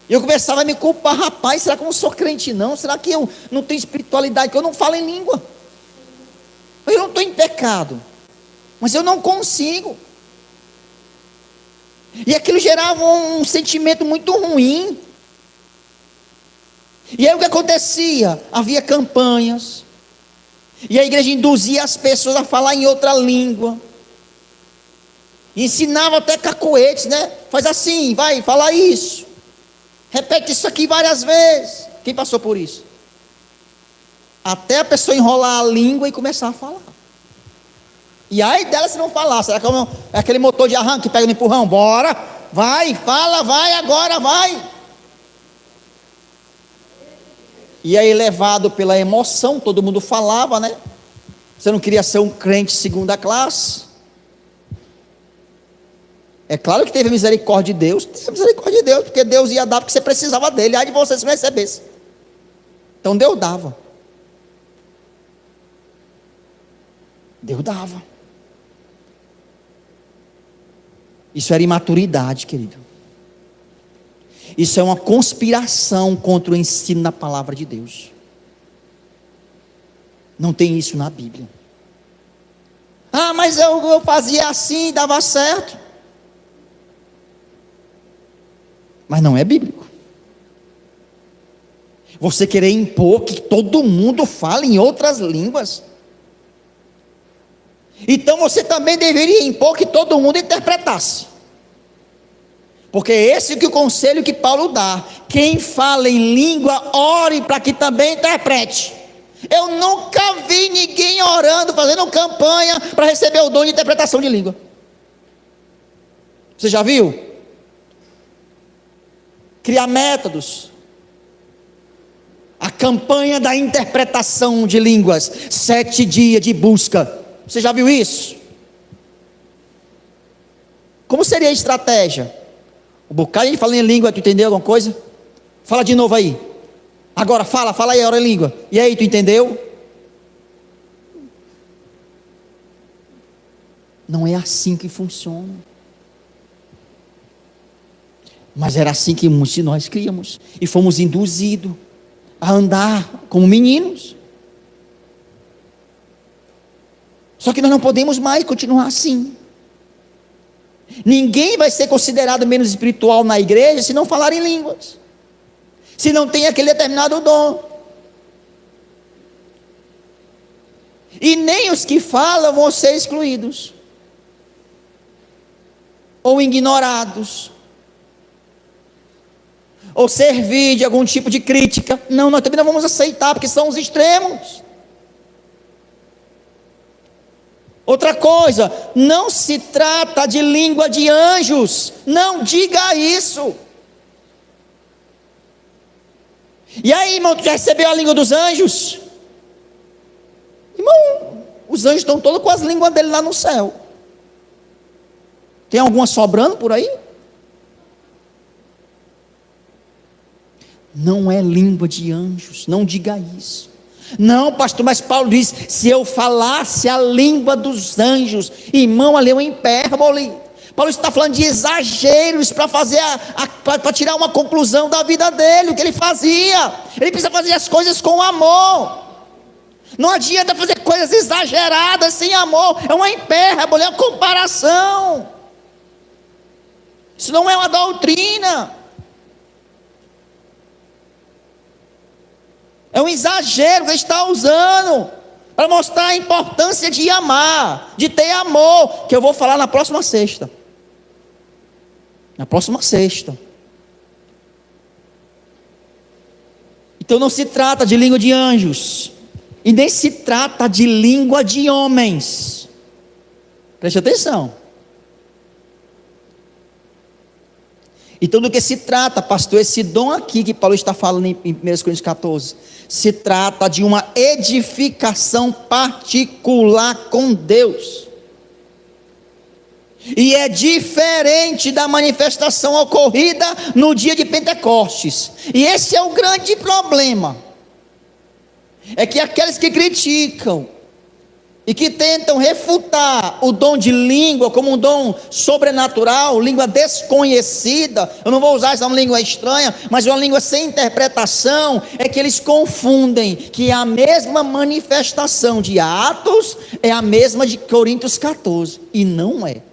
A: e eu começava a me culpar. Rapaz, será que eu não sou crente não? Será que eu não tenho espiritualidade, que eu não falo em língua? Eu não estou em pecado, mas eu não consigo. E aquilo gerava um sentimento muito ruim. E aí o que acontecia? Havia campanhas, e a igreja induzia as pessoas a falar em outra língua, ensinava até cacoetes, né? Faz assim, vai, fala isso, repete isso aqui várias vezes. Quem passou por isso? Até a pessoa enrolar a língua e começar a falar. E aí dela se não falar, será que é aquele motor de arranque que pega no empurrão? Bora, vai, fala, vai, agora vai. E aí, levado pela emoção, todo mundo falava, né? Você não queria ser um crente segunda classe? É claro que teve misericórdia de Deus. Teve misericórdia de Deus, porque Deus ia dar porque você precisava dele. Aí de você se não recebesse. Então Deus dava. Deus dava. Isso era imaturidade, querido. Isso é uma conspiração contra o ensino da palavra de Deus. Não tem isso na Bíblia. Ah, mas eu fazia assim, dava certo. Mas não é bíblico. Você querer impor que todo mundo fale em outras línguas. Então você também deveria impor que todo mundo interpretasse. Porque esse é o conselho que Paulo dá. Quem fala em língua, ore para que também interprete. Eu nunca vi ninguém orando, fazendo campanha para receber o dom de interpretação de língua. Você já viu? Criar métodos. A campanha da interpretação de línguas. 7 dias de busca. Você já viu isso? Como seria a estratégia? Um bocado de falando em língua, tu entendeu alguma coisa? Fala de novo aí. Agora fala aí, ora em língua. E aí, tu entendeu? Não é assim que funciona. Mas era assim que muitos de nós criamos. E fomos induzidos a andar como meninos. Só que nós não podemos mais continuar assim. Ninguém vai ser considerado menos espiritual na igreja se não falar em línguas, se não tem aquele determinado dom. E nem os que falam vão ser excluídos ou ignorados, ou servir de algum tipo de crítica. Não, nós também não vamos aceitar, porque são os extremos. Outra coisa, não se trata de língua de anjos, não diga isso. E aí, irmão, tu já recebeu a língua dos anjos? Irmão, os anjos estão todos com as línguas dele lá no céu. Tem alguma sobrando por aí? Não é língua de anjos, não diga isso. Não, pastor, mas Paulo diz: se eu falasse a língua dos anjos, irmão, ali é uma hipérbole. Paulo está falando de exageros para fazer para tirar uma conclusão da vida dele, o que ele fazia. Ele precisa fazer as coisas com amor. Não adianta fazer coisas exageradas sem amor. É uma hipérbole, é uma comparação. Isso não é uma doutrina. É um exagero que ele está usando para mostrar a importância de amar, de ter amor, que eu vou falar na próxima sexta. Na próxima sexta. Então não se trata de língua de anjos, e nem se trata de língua de homens. Preste atenção. Então do que se trata, pastor, esse dom aqui que Paulo está falando em 1 Coríntios 14, se trata de uma edificação particular com Deus, e é diferente da manifestação ocorrida no dia de Pentecostes. E esse é o grande problema, é que aqueles que criticam e que tentam refutar o dom de língua como um dom sobrenatural, língua desconhecida, eu não vou usar essa língua estranha, mas uma língua sem interpretação, é que eles confundem que a mesma manifestação de Atos é a mesma de Coríntios 14, e não é.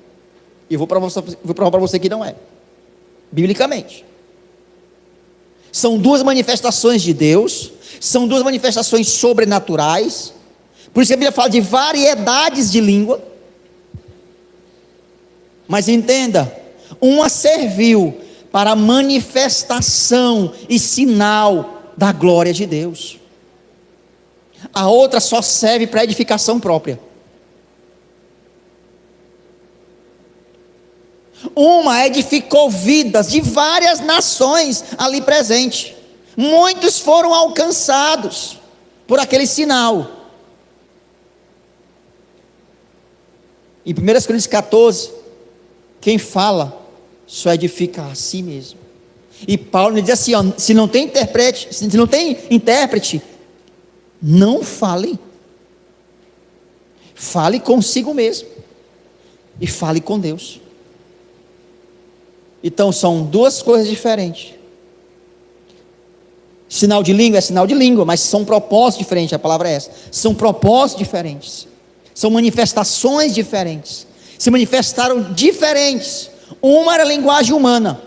A: E vou provar para você que não é, biblicamente. São duas manifestações de Deus, são duas manifestações sobrenaturais. Por isso que a Bíblia fala de variedades de língua. Mas entenda, uma serviu para manifestação e sinal da glória de Deus, a outra só serve para edificação própria. Uma edificou vidas de várias nações ali presentes. Muitos foram alcançados por aquele sinal. Em 1 Coríntios 14, quem fala só edifica a si mesmo. E Paulo diz assim, ó, se não tem intérprete, não fale. Fale consigo mesmo e fale com Deus. Então são duas coisas diferentes. Sinal de língua é sinal de língua, mas são propósitos diferentes, a palavra é essa. São propósitos diferentes. São manifestações diferentes. Se manifestaram diferentes. Uma era a linguagem humana.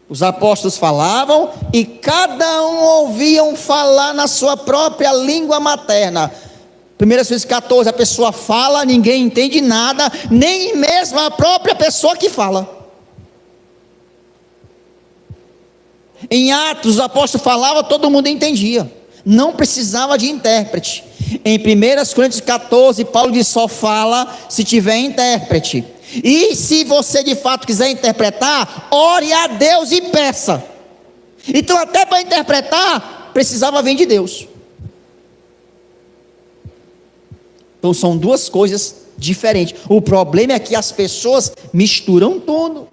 A: Os apóstolos falavam e cada um ouviam falar na sua própria língua materna. 1 Coríntios 14, a pessoa fala, ninguém entende nada, nem mesmo a própria pessoa que fala. Em Atos, os apóstolos falavam, todo mundo entendia, não precisava de intérprete. Em 1 Coríntios 14, Paulo diz, só fala se tiver intérprete. E se você de fato quiser interpretar, ore a Deus e peça. Então até para interpretar, precisava vir de Deus. Então são duas coisas diferentes. O problema é que as pessoas misturam tudo.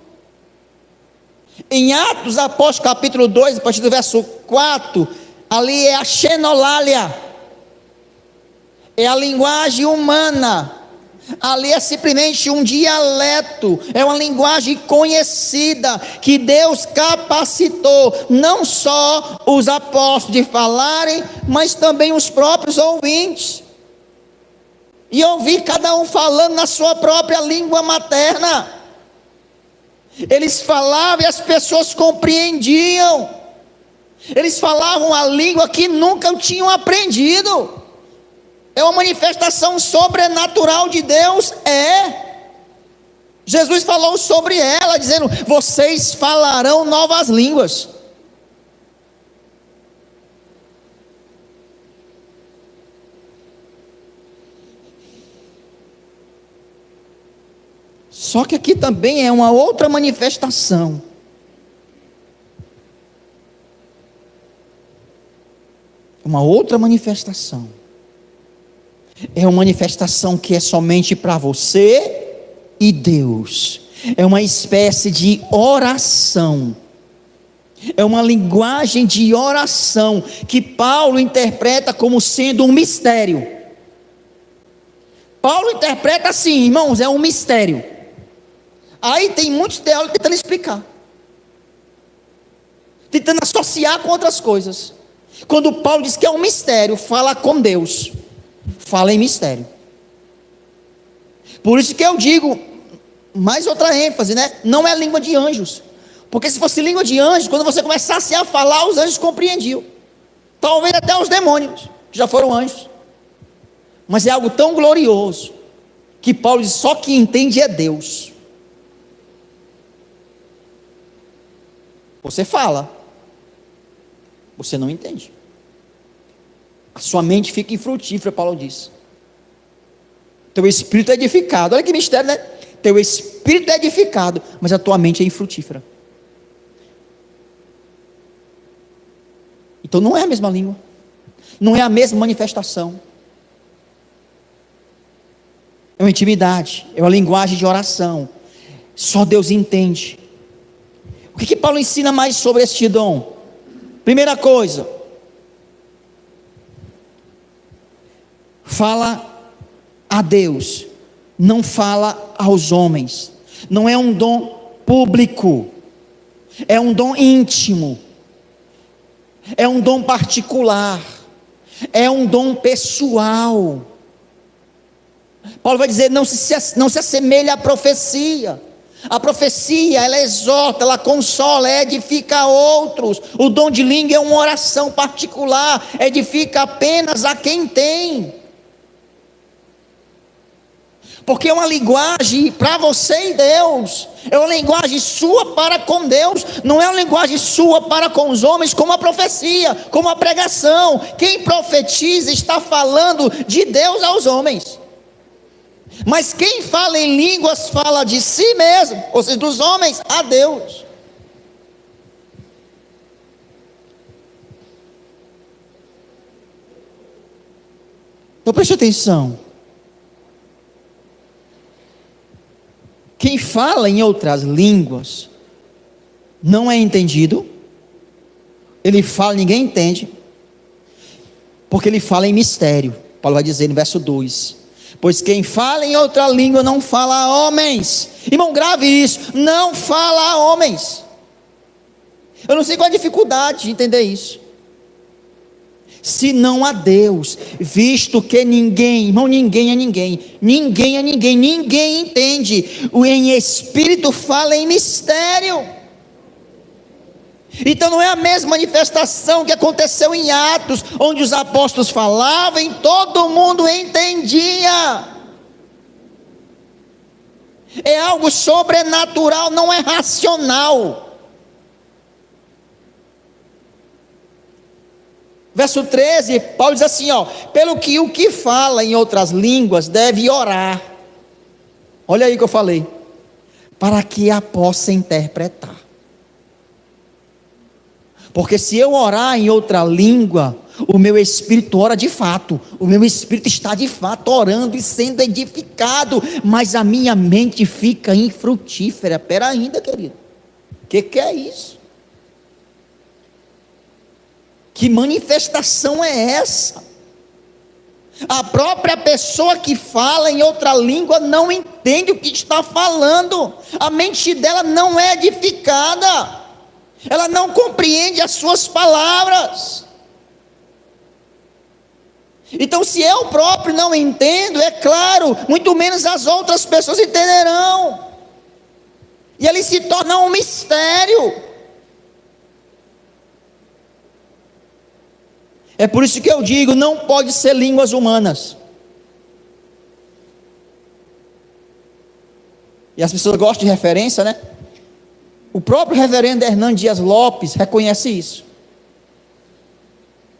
A: Em Atos Apóstolos capítulo 2, a partir do verso 4, ali é a xenolália, é a linguagem humana. Ali é simplesmente um dialeto, é uma linguagem conhecida, que Deus capacitou, não só os apóstolos de falarem, mas também os próprios ouvintes, e ouvir cada um falando na sua própria língua materna. Eles falavam e as pessoas compreendiam, eles falavam a língua que nunca tinham aprendido. É uma manifestação sobrenatural de Deus, Jesus falou sobre ela, dizendo, vocês falarão novas línguas. Só que aqui também é uma outra manifestação. Uma outra manifestação. É uma manifestação que é somente para você e Deus. É uma espécie de oração. É uma linguagem de oração que Paulo interpreta como sendo um mistério. Paulo interpreta assim, irmãos, é um mistério. Aí tem muitos teólogos tentando explicar, tentando associar com outras coisas. Quando Paulo diz que é um mistério, fala com Deus, fala em mistério. Por isso que eu digo, mais outra ênfase, né? Não é língua de anjos, porque se fosse língua de anjos, quando você começasse a falar, os anjos compreendiam. talvez até os demônios, que já foram anjos. Mas é algo tão glorioso, que Paulo diz, só quem entende é Deus. Você fala, você não entende. A sua mente fica infrutífera, Paulo diz. Teu espírito é edificado, olha que mistério, né? Teu espírito é edificado, mas a tua mente é infrutífera. Então não é a mesma língua, não é a mesma manifestação. É uma intimidade, é uma linguagem de oração. Só Deus entende. O que Paulo ensina mais sobre este dom? Primeira coisa, fala a Deus, não fala aos homens. Não é um dom público, é um dom íntimo, é um dom particular, é um dom pessoal. Paulo vai dizer, não se assemelha à profecia. A profecia, ela exorta, ela consola, edifica outros. O dom de língua é uma oração particular, edifica apenas a quem tem. Porque é uma linguagem para você e Deus, é uma linguagem sua para com Deus, não é uma linguagem sua para com os homens, como a profecia, como a pregação. Quem profetiza está falando de Deus aos homens. Mas quem fala em línguas fala de si mesmo, ou seja, dos homens a Deus. Então preste atenção. Quem fala em outras línguas não é entendido. Ele fala, ninguém entende, porque ele fala em mistério. Paulo vai dizer no verso 2: pois quem fala em outra língua não fala a homens. Irmão, grave isso, não fala a homens. Eu não sei qual a dificuldade de entender isso. Senão a Deus, visto que ninguém, irmão, ninguém é ninguém, ninguém é ninguém, ninguém entende. O em espírito fala em mistério. Então não é a mesma manifestação que aconteceu em Atos, onde os apóstolos falavam e todo mundo entendia. É algo sobrenatural, não é racional. Verso 13, Paulo diz assim, pelo que o que fala em outras línguas deve orar. Olha aí que eu falei, para que a possa interpretar. Porque se eu orar em outra língua, o meu espírito ora de fato, o meu espírito está de fato orando e sendo edificado, mas a minha mente fica infrutífera. Espera ainda, querido, o que é isso? Que manifestação é essa? A própria pessoa que fala em outra língua não entende o que está falando, a mente dela não é edificada, ela não compreende as suas palavras. Então, se eu próprio não entendo, é claro, muito menos as outras pessoas entenderão, e ele se torna um mistério. É por isso que eu digo, não pode ser línguas humanas. E as pessoas gostam de referência, né? O próprio reverendo Hernando Dias Lopes reconhece isso.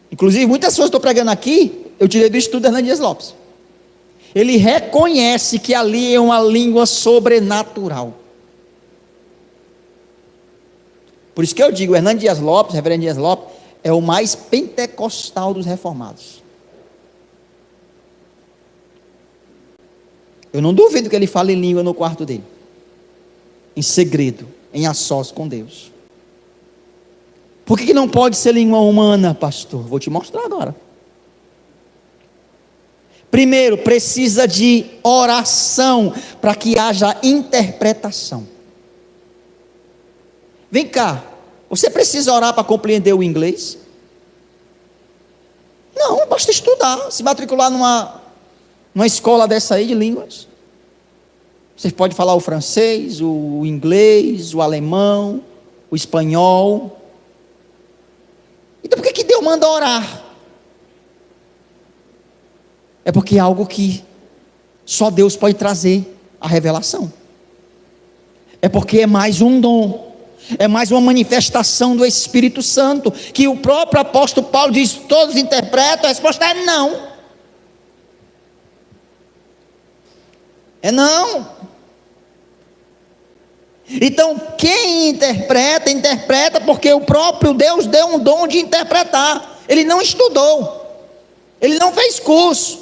A: Inclusive, muitas coisas que eu estou pregando aqui, eu tirei do estudo de Hernando Dias Lopes. Ele reconhece que ali é uma língua sobrenatural. Por isso que eu digo, Hernando Dias Lopes, reverendo Dias Lopes, é o mais pentecostal dos reformados. Eu não duvido que ele fale em língua no quarto dele, em segredo, em a sós com Deus. Por que não pode ser língua humana, pastor? Vou te mostrar agora. Primeiro, precisa de oração para que haja interpretação. Vem cá, você precisa orar para compreender o inglês? Não, basta estudar, se matricular numa escola dessa aí de línguas. Você pode falar o francês, o inglês, o alemão, o espanhol. Então por que Deus manda orar? É porque é algo que só Deus pode trazer a revelação. É porque é mais um dom, é mais uma manifestação do Espírito Santo, que o próprio apóstolo Paulo diz: todos interpretam. A resposta é não. É não. Então quem interpreta, interpreta porque o próprio Deus deu um dom de interpretar. Ele não estudou, ele não fez curso.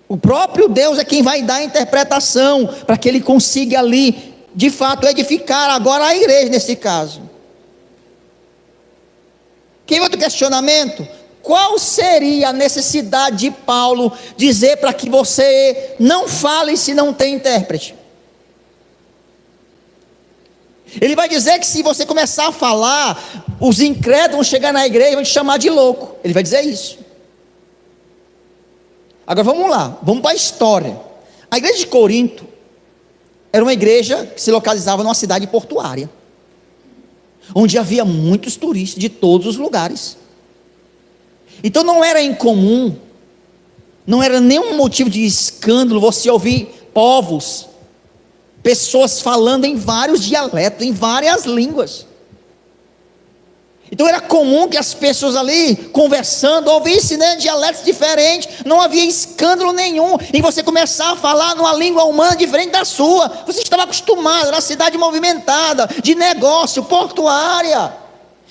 A: O próprio Deus é quem vai dar a interpretação, para que ele consiga ali, de fato, edificar agora a igreja nesse caso. Que outro questionamento? Qual seria a necessidade de Paulo dizer para que você não fale se não tem intérprete? Ele vai dizer que se você começar a falar, os incrédulos vão chegar na igreja e vão te chamar de louco. Ele vai dizer isso. Agora vamos lá, vamos para a história. A igreja de Corinto era uma igreja que se localizava numa cidade portuária, onde havia muitos turistas de todos os lugares. Então não era incomum, não era nenhum motivo de escândalo você ouvir povos, pessoas falando em vários dialetos, em várias línguas. Então era comum que as pessoas ali conversando ouvissem, né, dialetos diferentes. Não havia escândalo nenhum em você começar a falar numa língua humana diferente da sua. Você estava acostumado, era uma cidade movimentada, de negócio, portuária.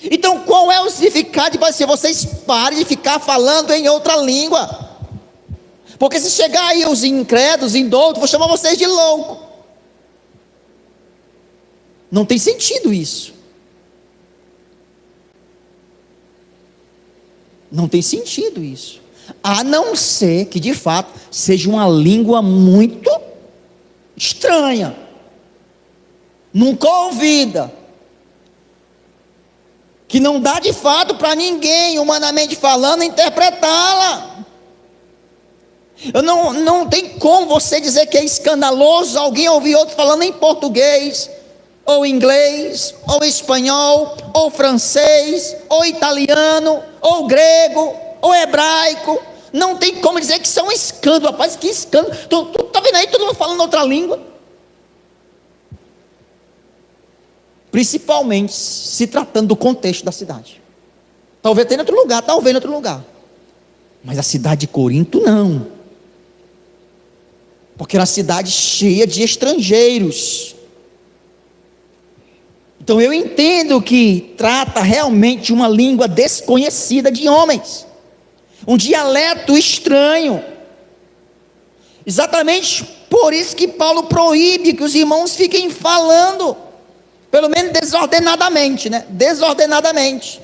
A: Então qual é o significado de dizer: vocês parem de ficar falando em outra língua? Porque se chegar aí os incrédulos, indoutos, vou chamar vocês de louco. Não tem sentido isso. Não tem sentido isso, a não ser que de fato seja uma língua muito estranha, nunca ouvida, que não dá de fato para ninguém, humanamente falando, interpretá-la. Não tem como você dizer que é escandaloso alguém ouvir outro falando em português, ou inglês, ou espanhol, ou francês, ou italiano, ou grego, ou hebraico. Não tem como dizer que isso é um escândalo. Rapaz, que escândalo. Tu tá vendo aí todo mundo falando outra língua? Principalmente se tratando do contexto da cidade. Talvez tenha em outro lugar, talvez em outro lugar, mas a cidade de Corinto não, porque era uma cidade cheia de estrangeiros. Então eu entendo que trata realmente de uma língua desconhecida de homens, um dialeto estranho. Exatamente por isso que Paulo proíbe que os irmãos fiquem falando, pelo menos desordenadamente, né? Desordenadamente,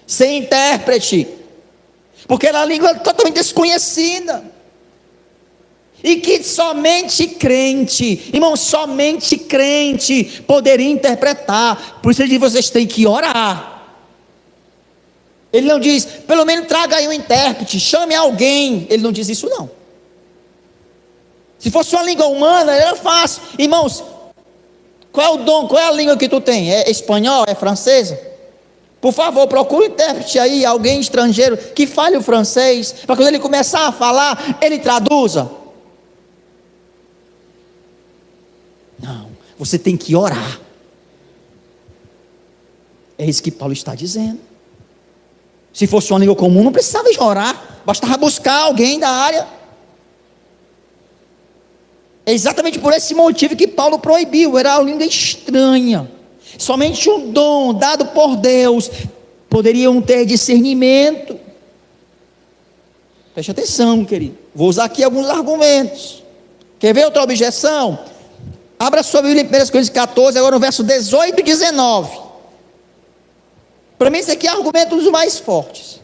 A: sem intérprete, porque era uma língua totalmente desconhecida. E que somente crente, irmão, somente crente poderia interpretar. Por isso ele diz: vocês têm que orar. Ele não diz: pelo menos traga aí um intérprete, chame alguém. Ele não diz isso não. Se fosse uma língua humana era fácil. Irmãos, qual é o dom, qual é a língua que tu tem? É espanhol? É francesa? Por favor, procure um intérprete aí, alguém estrangeiro que fale o francês, para quando ele começar a falar, ele traduza. Não, você tem que orar. É isso que Paulo está dizendo. Se fosse uma língua comum, não precisava orar, bastava buscar alguém da área. É exatamente por esse motivo que Paulo proibiu. Era uma língua estranha. Somente um dom dado por Deus poderiam ter discernimento. Preste atenção, querido. Vou usar aqui alguns argumentos. Quer ver outra objeção? Abra sua Bíblia em 1 Coríntios 14, agora no verso 18 e 19. Para mim esse aqui é argumento dos mais fortes,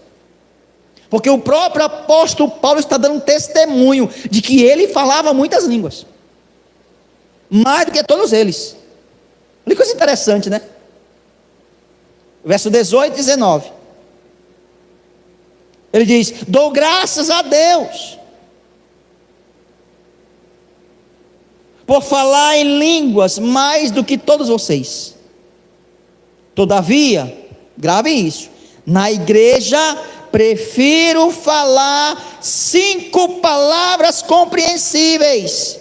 A: porque o próprio apóstolo Paulo está dando testemunho de que ele falava muitas línguas, mais do que todos eles. Olha que coisa interessante, né? Verso 18 e 19. Ele diz: dou graças a Deus por falar em línguas mais do que todos vocês. Todavia, grave isso, na igreja prefiro falar 5 palavras compreensíveis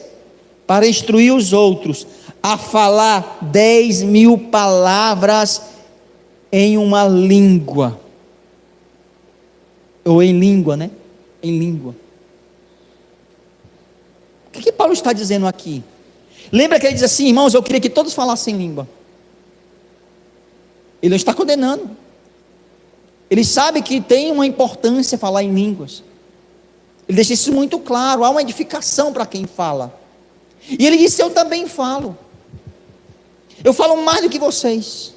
A: para instruir os outros, a falar 10.000 palavras em uma língua, ou em língua, né? Em língua. O que Paulo está dizendo aqui? Lembra que ele diz assim, irmãos, eu queria que todos falassem língua. Ele não está condenando. Ele sabe que tem uma importância falar em línguas. Ele deixa isso muito claro, há uma edificação para quem fala. E ele disse, eu também falo. Eu falo mais do que vocês.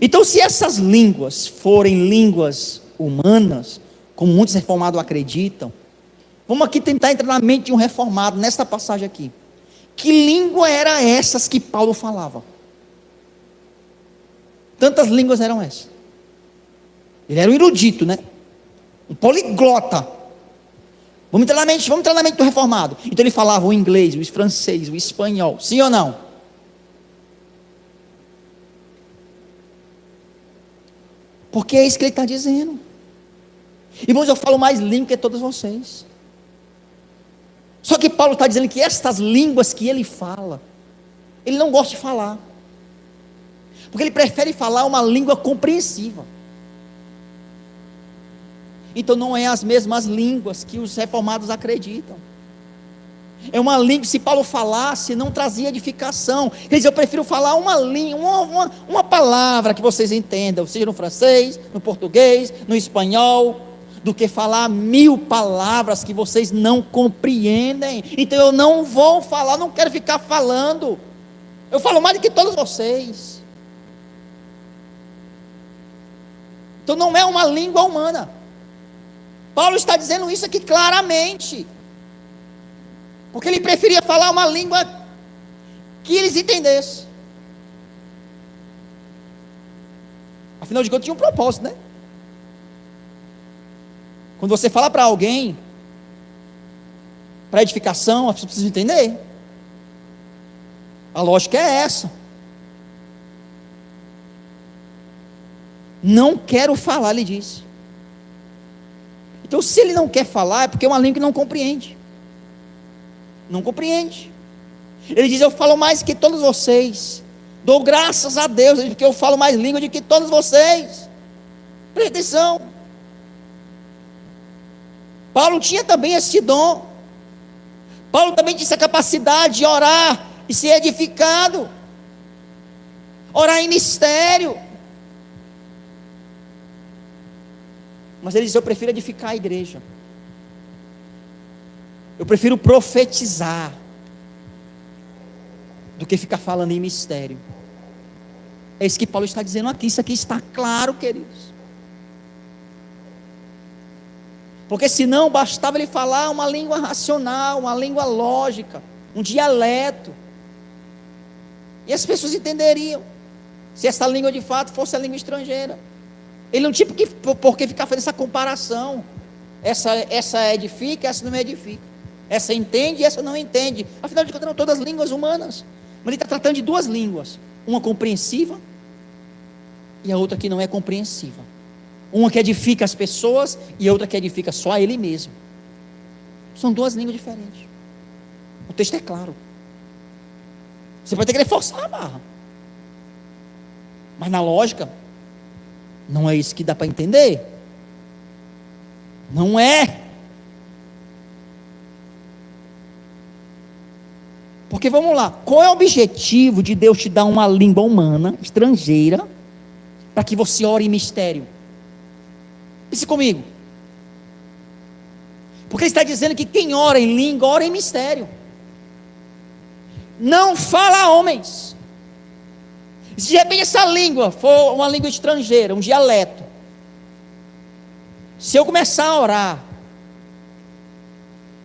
A: Então, se essas línguas forem línguas humanas, como muitos reformados acreditam, vamos aqui tentar entrar na mente de um reformado, nesta passagem aqui. Que língua eram essas que Paulo falava? Tantas línguas eram essas. Ele era um erudito, né? Um poliglota. Vamos entrar na mente do reformado. Então ele falava o inglês, o francês, o espanhol. Sim ou não? Porque é isso que ele está dizendo. Irmãos, eu falo mais língua que todos vocês. Só que Paulo está dizendo que estas línguas que ele fala, ele não gosta de falar. Porque ele prefere falar uma língua compreensiva. Então não é as mesmas línguas que os reformados acreditam. É uma língua, se Paulo falasse, não trazia edificação. Ele diz, eu prefiro falar uma língua, uma palavra que vocês entendam, seja no francês, no português, no espanhol, do que falar 1000 palavras que vocês não compreendem. Então eu não vou falar, não quero ficar falando. Eu falo mais do que todos vocês. Então não é uma língua humana. Paulo está dizendo isso aqui claramente. Porque ele preferia falar uma língua que eles entendessem. Afinal de contas, tinha um propósito, né? Quando você fala para alguém, para edificação, a pessoa precisa entender. A lógica é essa. Não quero falar, ele disse. Então, se ele não quer falar, é porque é uma língua que não compreende. Não compreende. Ele diz, eu falo mais que todos vocês. Dou graças a Deus, porque eu falo mais língua do que todos vocês. Presta atenção. Paulo tinha também esse dom. Paulo também tinha essa capacidade de orar e ser edificado. Orar em mistério. Mas ele diz, eu prefiro edificar a igreja. Eu prefiro profetizar do que ficar falando em mistério. É isso que Paulo está dizendo aqui. Isso aqui está claro, queridos. Porque senão bastava ele falar uma língua racional, uma língua lógica, um dialeto. E as pessoas entenderiam. Se essa língua de fato fosse a língua estrangeira. Ele não tinha por que ficar fazendo essa comparação. Essa edifica, essa não edifica. Essa entende e essa não entende. Afinal de contas, são todas línguas humanas. Mas ele está tratando de duas línguas. Uma compreensiva e a outra que não é compreensiva. Uma que edifica as pessoas e a outra que edifica só a ele mesmo. São duas línguas diferentes. O texto é claro. Você vai ter que forçar a barra. Mas na lógica, não é isso que dá para entender. Não é. Porque vamos lá, qual é o objetivo de Deus te dar uma língua humana, estrangeira, para que você ore em mistério? Pense comigo. Porque ele está dizendo que quem ora em língua, ora em mistério. Não fala a homens. Se de repente essa língua for uma língua estrangeira, um dialeto, se eu começar a orar,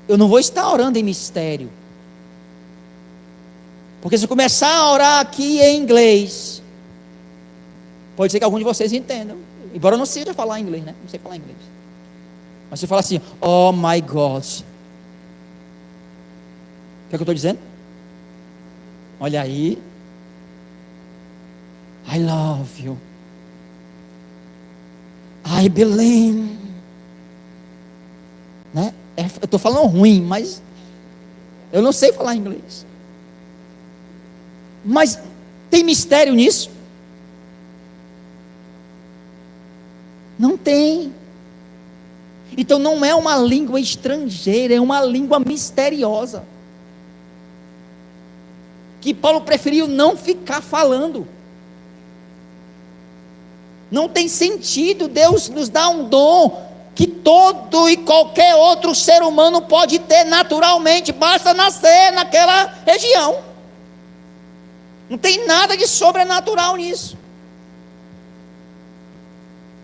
A: eu não vou estar orando em mistério. Porque se eu começar a orar aqui em inglês, pode ser que algum de vocês entendam. Embora eu não seja falar inglês, né? Não sei falar inglês. Mas se eu falar assim, oh my God. O que é que eu estou dizendo? Olha aí. I love you. I believe. Né? Eu estou falando ruim, mas eu não sei falar inglês. Mas tem mistério nisso? Não tem. Então não é uma língua estrangeira, é uma língua misteriosa, que Paulo preferiu não ficar falando. Não tem sentido. Deus nos dá um dom que todo e qualquer outro ser humano pode ter naturalmente, basta nascer naquela região. Não tem nada de sobrenatural nisso,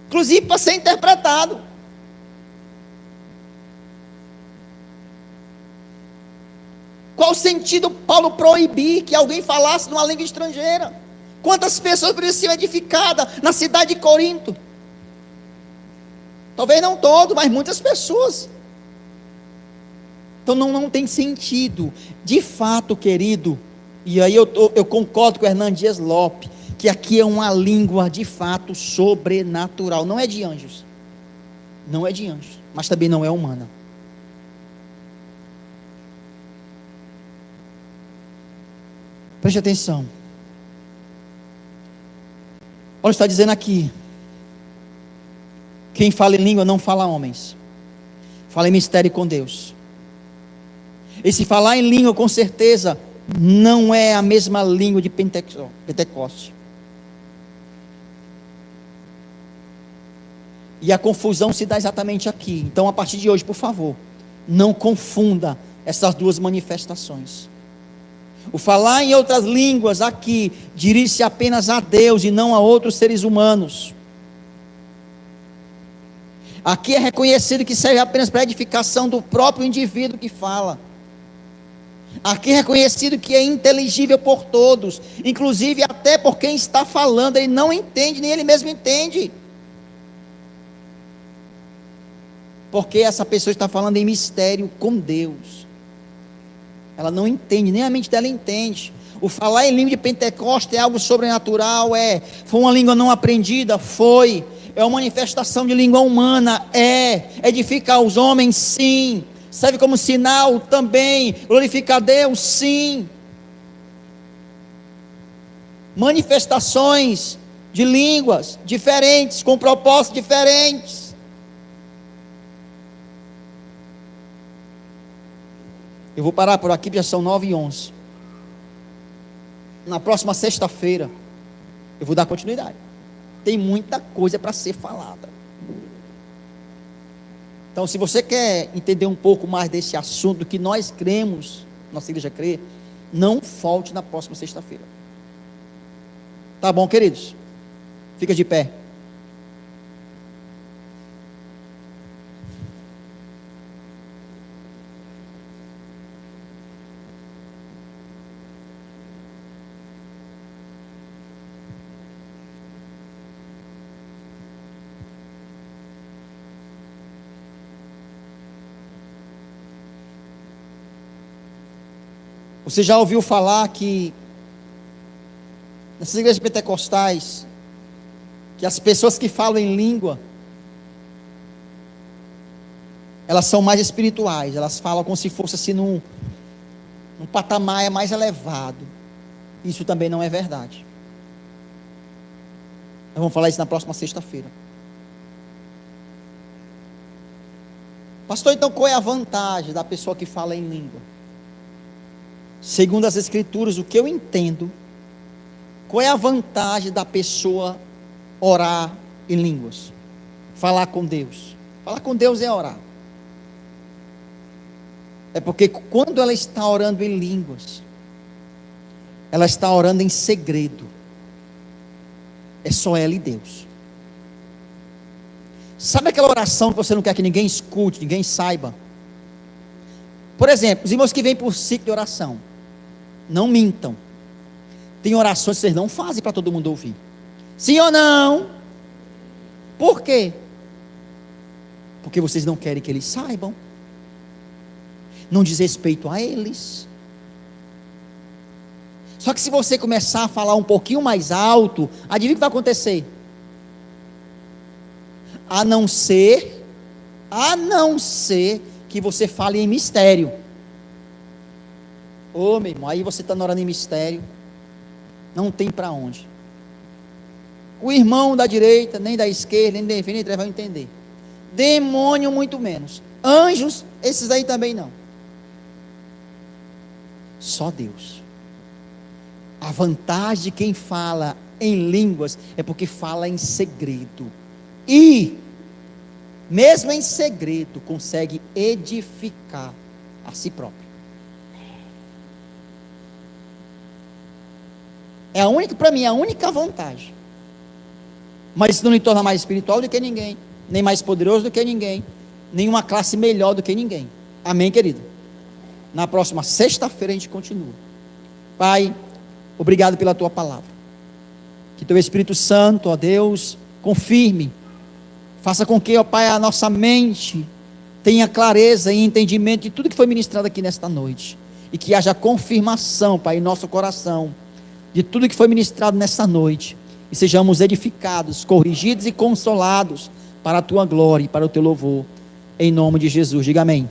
A: inclusive para ser interpretado. Qual o sentido Paulo proibir que alguém falasse numa língua estrangeira? Quantas pessoas precisam ser edificadas na cidade de Corinto? Talvez não todos, mas muitas pessoas. Então não tem sentido. De fato, querido, e aí eu concordo com o Hernando Dias Lopes, que aqui é uma língua de fato sobrenatural. Não é de anjos. Não é de anjos, mas também não é humana. Preste atenção. Olha, está dizendo aqui: quem fala em língua não fala a homens, fala em mistério com Deus. E se falar em língua, com certeza não é a mesma língua de Pentecoste. E a confusão se dá exatamente aqui. Então, a partir de hoje, por favor, não confunda essas duas manifestações. O falar em outras línguas aqui dirige-se apenas a Deus e não a outros seres humanos. Aqui é reconhecido que serve apenas para a edificação do próprio indivíduo que fala. Aqui é reconhecido que é inteligível por todos, inclusive até por quem está falando. Ele não entende, nem ele mesmo entende, porque essa pessoa está falando em mistério com Deus. Ela não entende, nem a mente dela entende. O falar em língua de Pentecostes é algo sobrenatural, foi uma língua não aprendida, é uma manifestação de língua humana, edifica os homens, sim, serve como sinal também, glorifica a Deus, sim. Manifestações de línguas diferentes, com propósitos diferentes. Eu vou parar por aqui, já são 9h11. Na próxima sexta-feira, eu vou dar continuidade. Tem muita coisa para ser falada. Então, se você quer entender um pouco mais desse assunto que nós cremos, nossa igreja crê, não falte na próxima sexta-feira. Tá bom, queridos? Fica de pé. Você já ouviu falar que nessas igrejas pentecostais, que as pessoas que falam em língua, elas são mais espirituais, elas falam como se fosse assim num patamar mais elevado. Isso também não é verdade. Nós vamos falar isso na próxima sexta-feira. Pastor, então qual é a vantagem da pessoa que fala em língua? Segundo as Escrituras, o que eu entendo, qual é a vantagem da pessoa orar em línguas? Falar com Deus. Falar com Deus é orar. É porque quando ela está orando em línguas, ela está orando em segredo. É só ela e Deus. Sabe aquela oração que você não quer que ninguém escute, ninguém saiba? Por exemplo, os irmãos que vêm por ciclo de oração, não mintam. Tem orações que vocês não fazem para todo mundo ouvir. Sim ou não? Por quê? Porque vocês não querem que eles saibam. Não diz respeito a eles. Só que se você começar a falar um pouquinho mais alto, adivinha o que vai acontecer? A não ser que você fale em mistério. Ô, meu irmão, aí você está orando em mistério, não tem para onde. O irmão da direita, nem da esquerda, nem da infinita vai entender. Demônio muito menos. Anjos, esses aí também não. Só Deus. A vantagem de quem fala em línguas é porque fala em segredo. E, mesmo em segredo, consegue edificar a si próprio. É a única, para mim, a única vantagem. Mas isso não lhe torna mais espiritual do que ninguém, nem mais poderoso do que ninguém, nenhuma classe melhor do que ninguém. Amém, querido? Na próxima sexta-feira a gente continua. Pai, obrigado pela tua palavra. Que teu Espírito Santo, ó Deus, confirme, faça com que, ó Pai, a nossa mente tenha clareza e entendimento de tudo que foi ministrado aqui nesta noite. E que haja confirmação, Pai, em nosso coração, de tudo que foi ministrado nesta noite. E sejamos edificados, corrigidos e consolados para a tua glória e para o teu louvor. Em nome de Jesus, diga amém.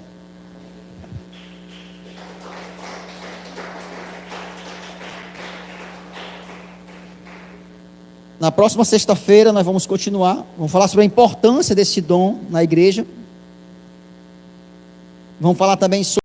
A: Na próxima sexta-feira nós vamos continuar, vamos falar sobre a importância desse dom na igreja. Vamos falar também sobre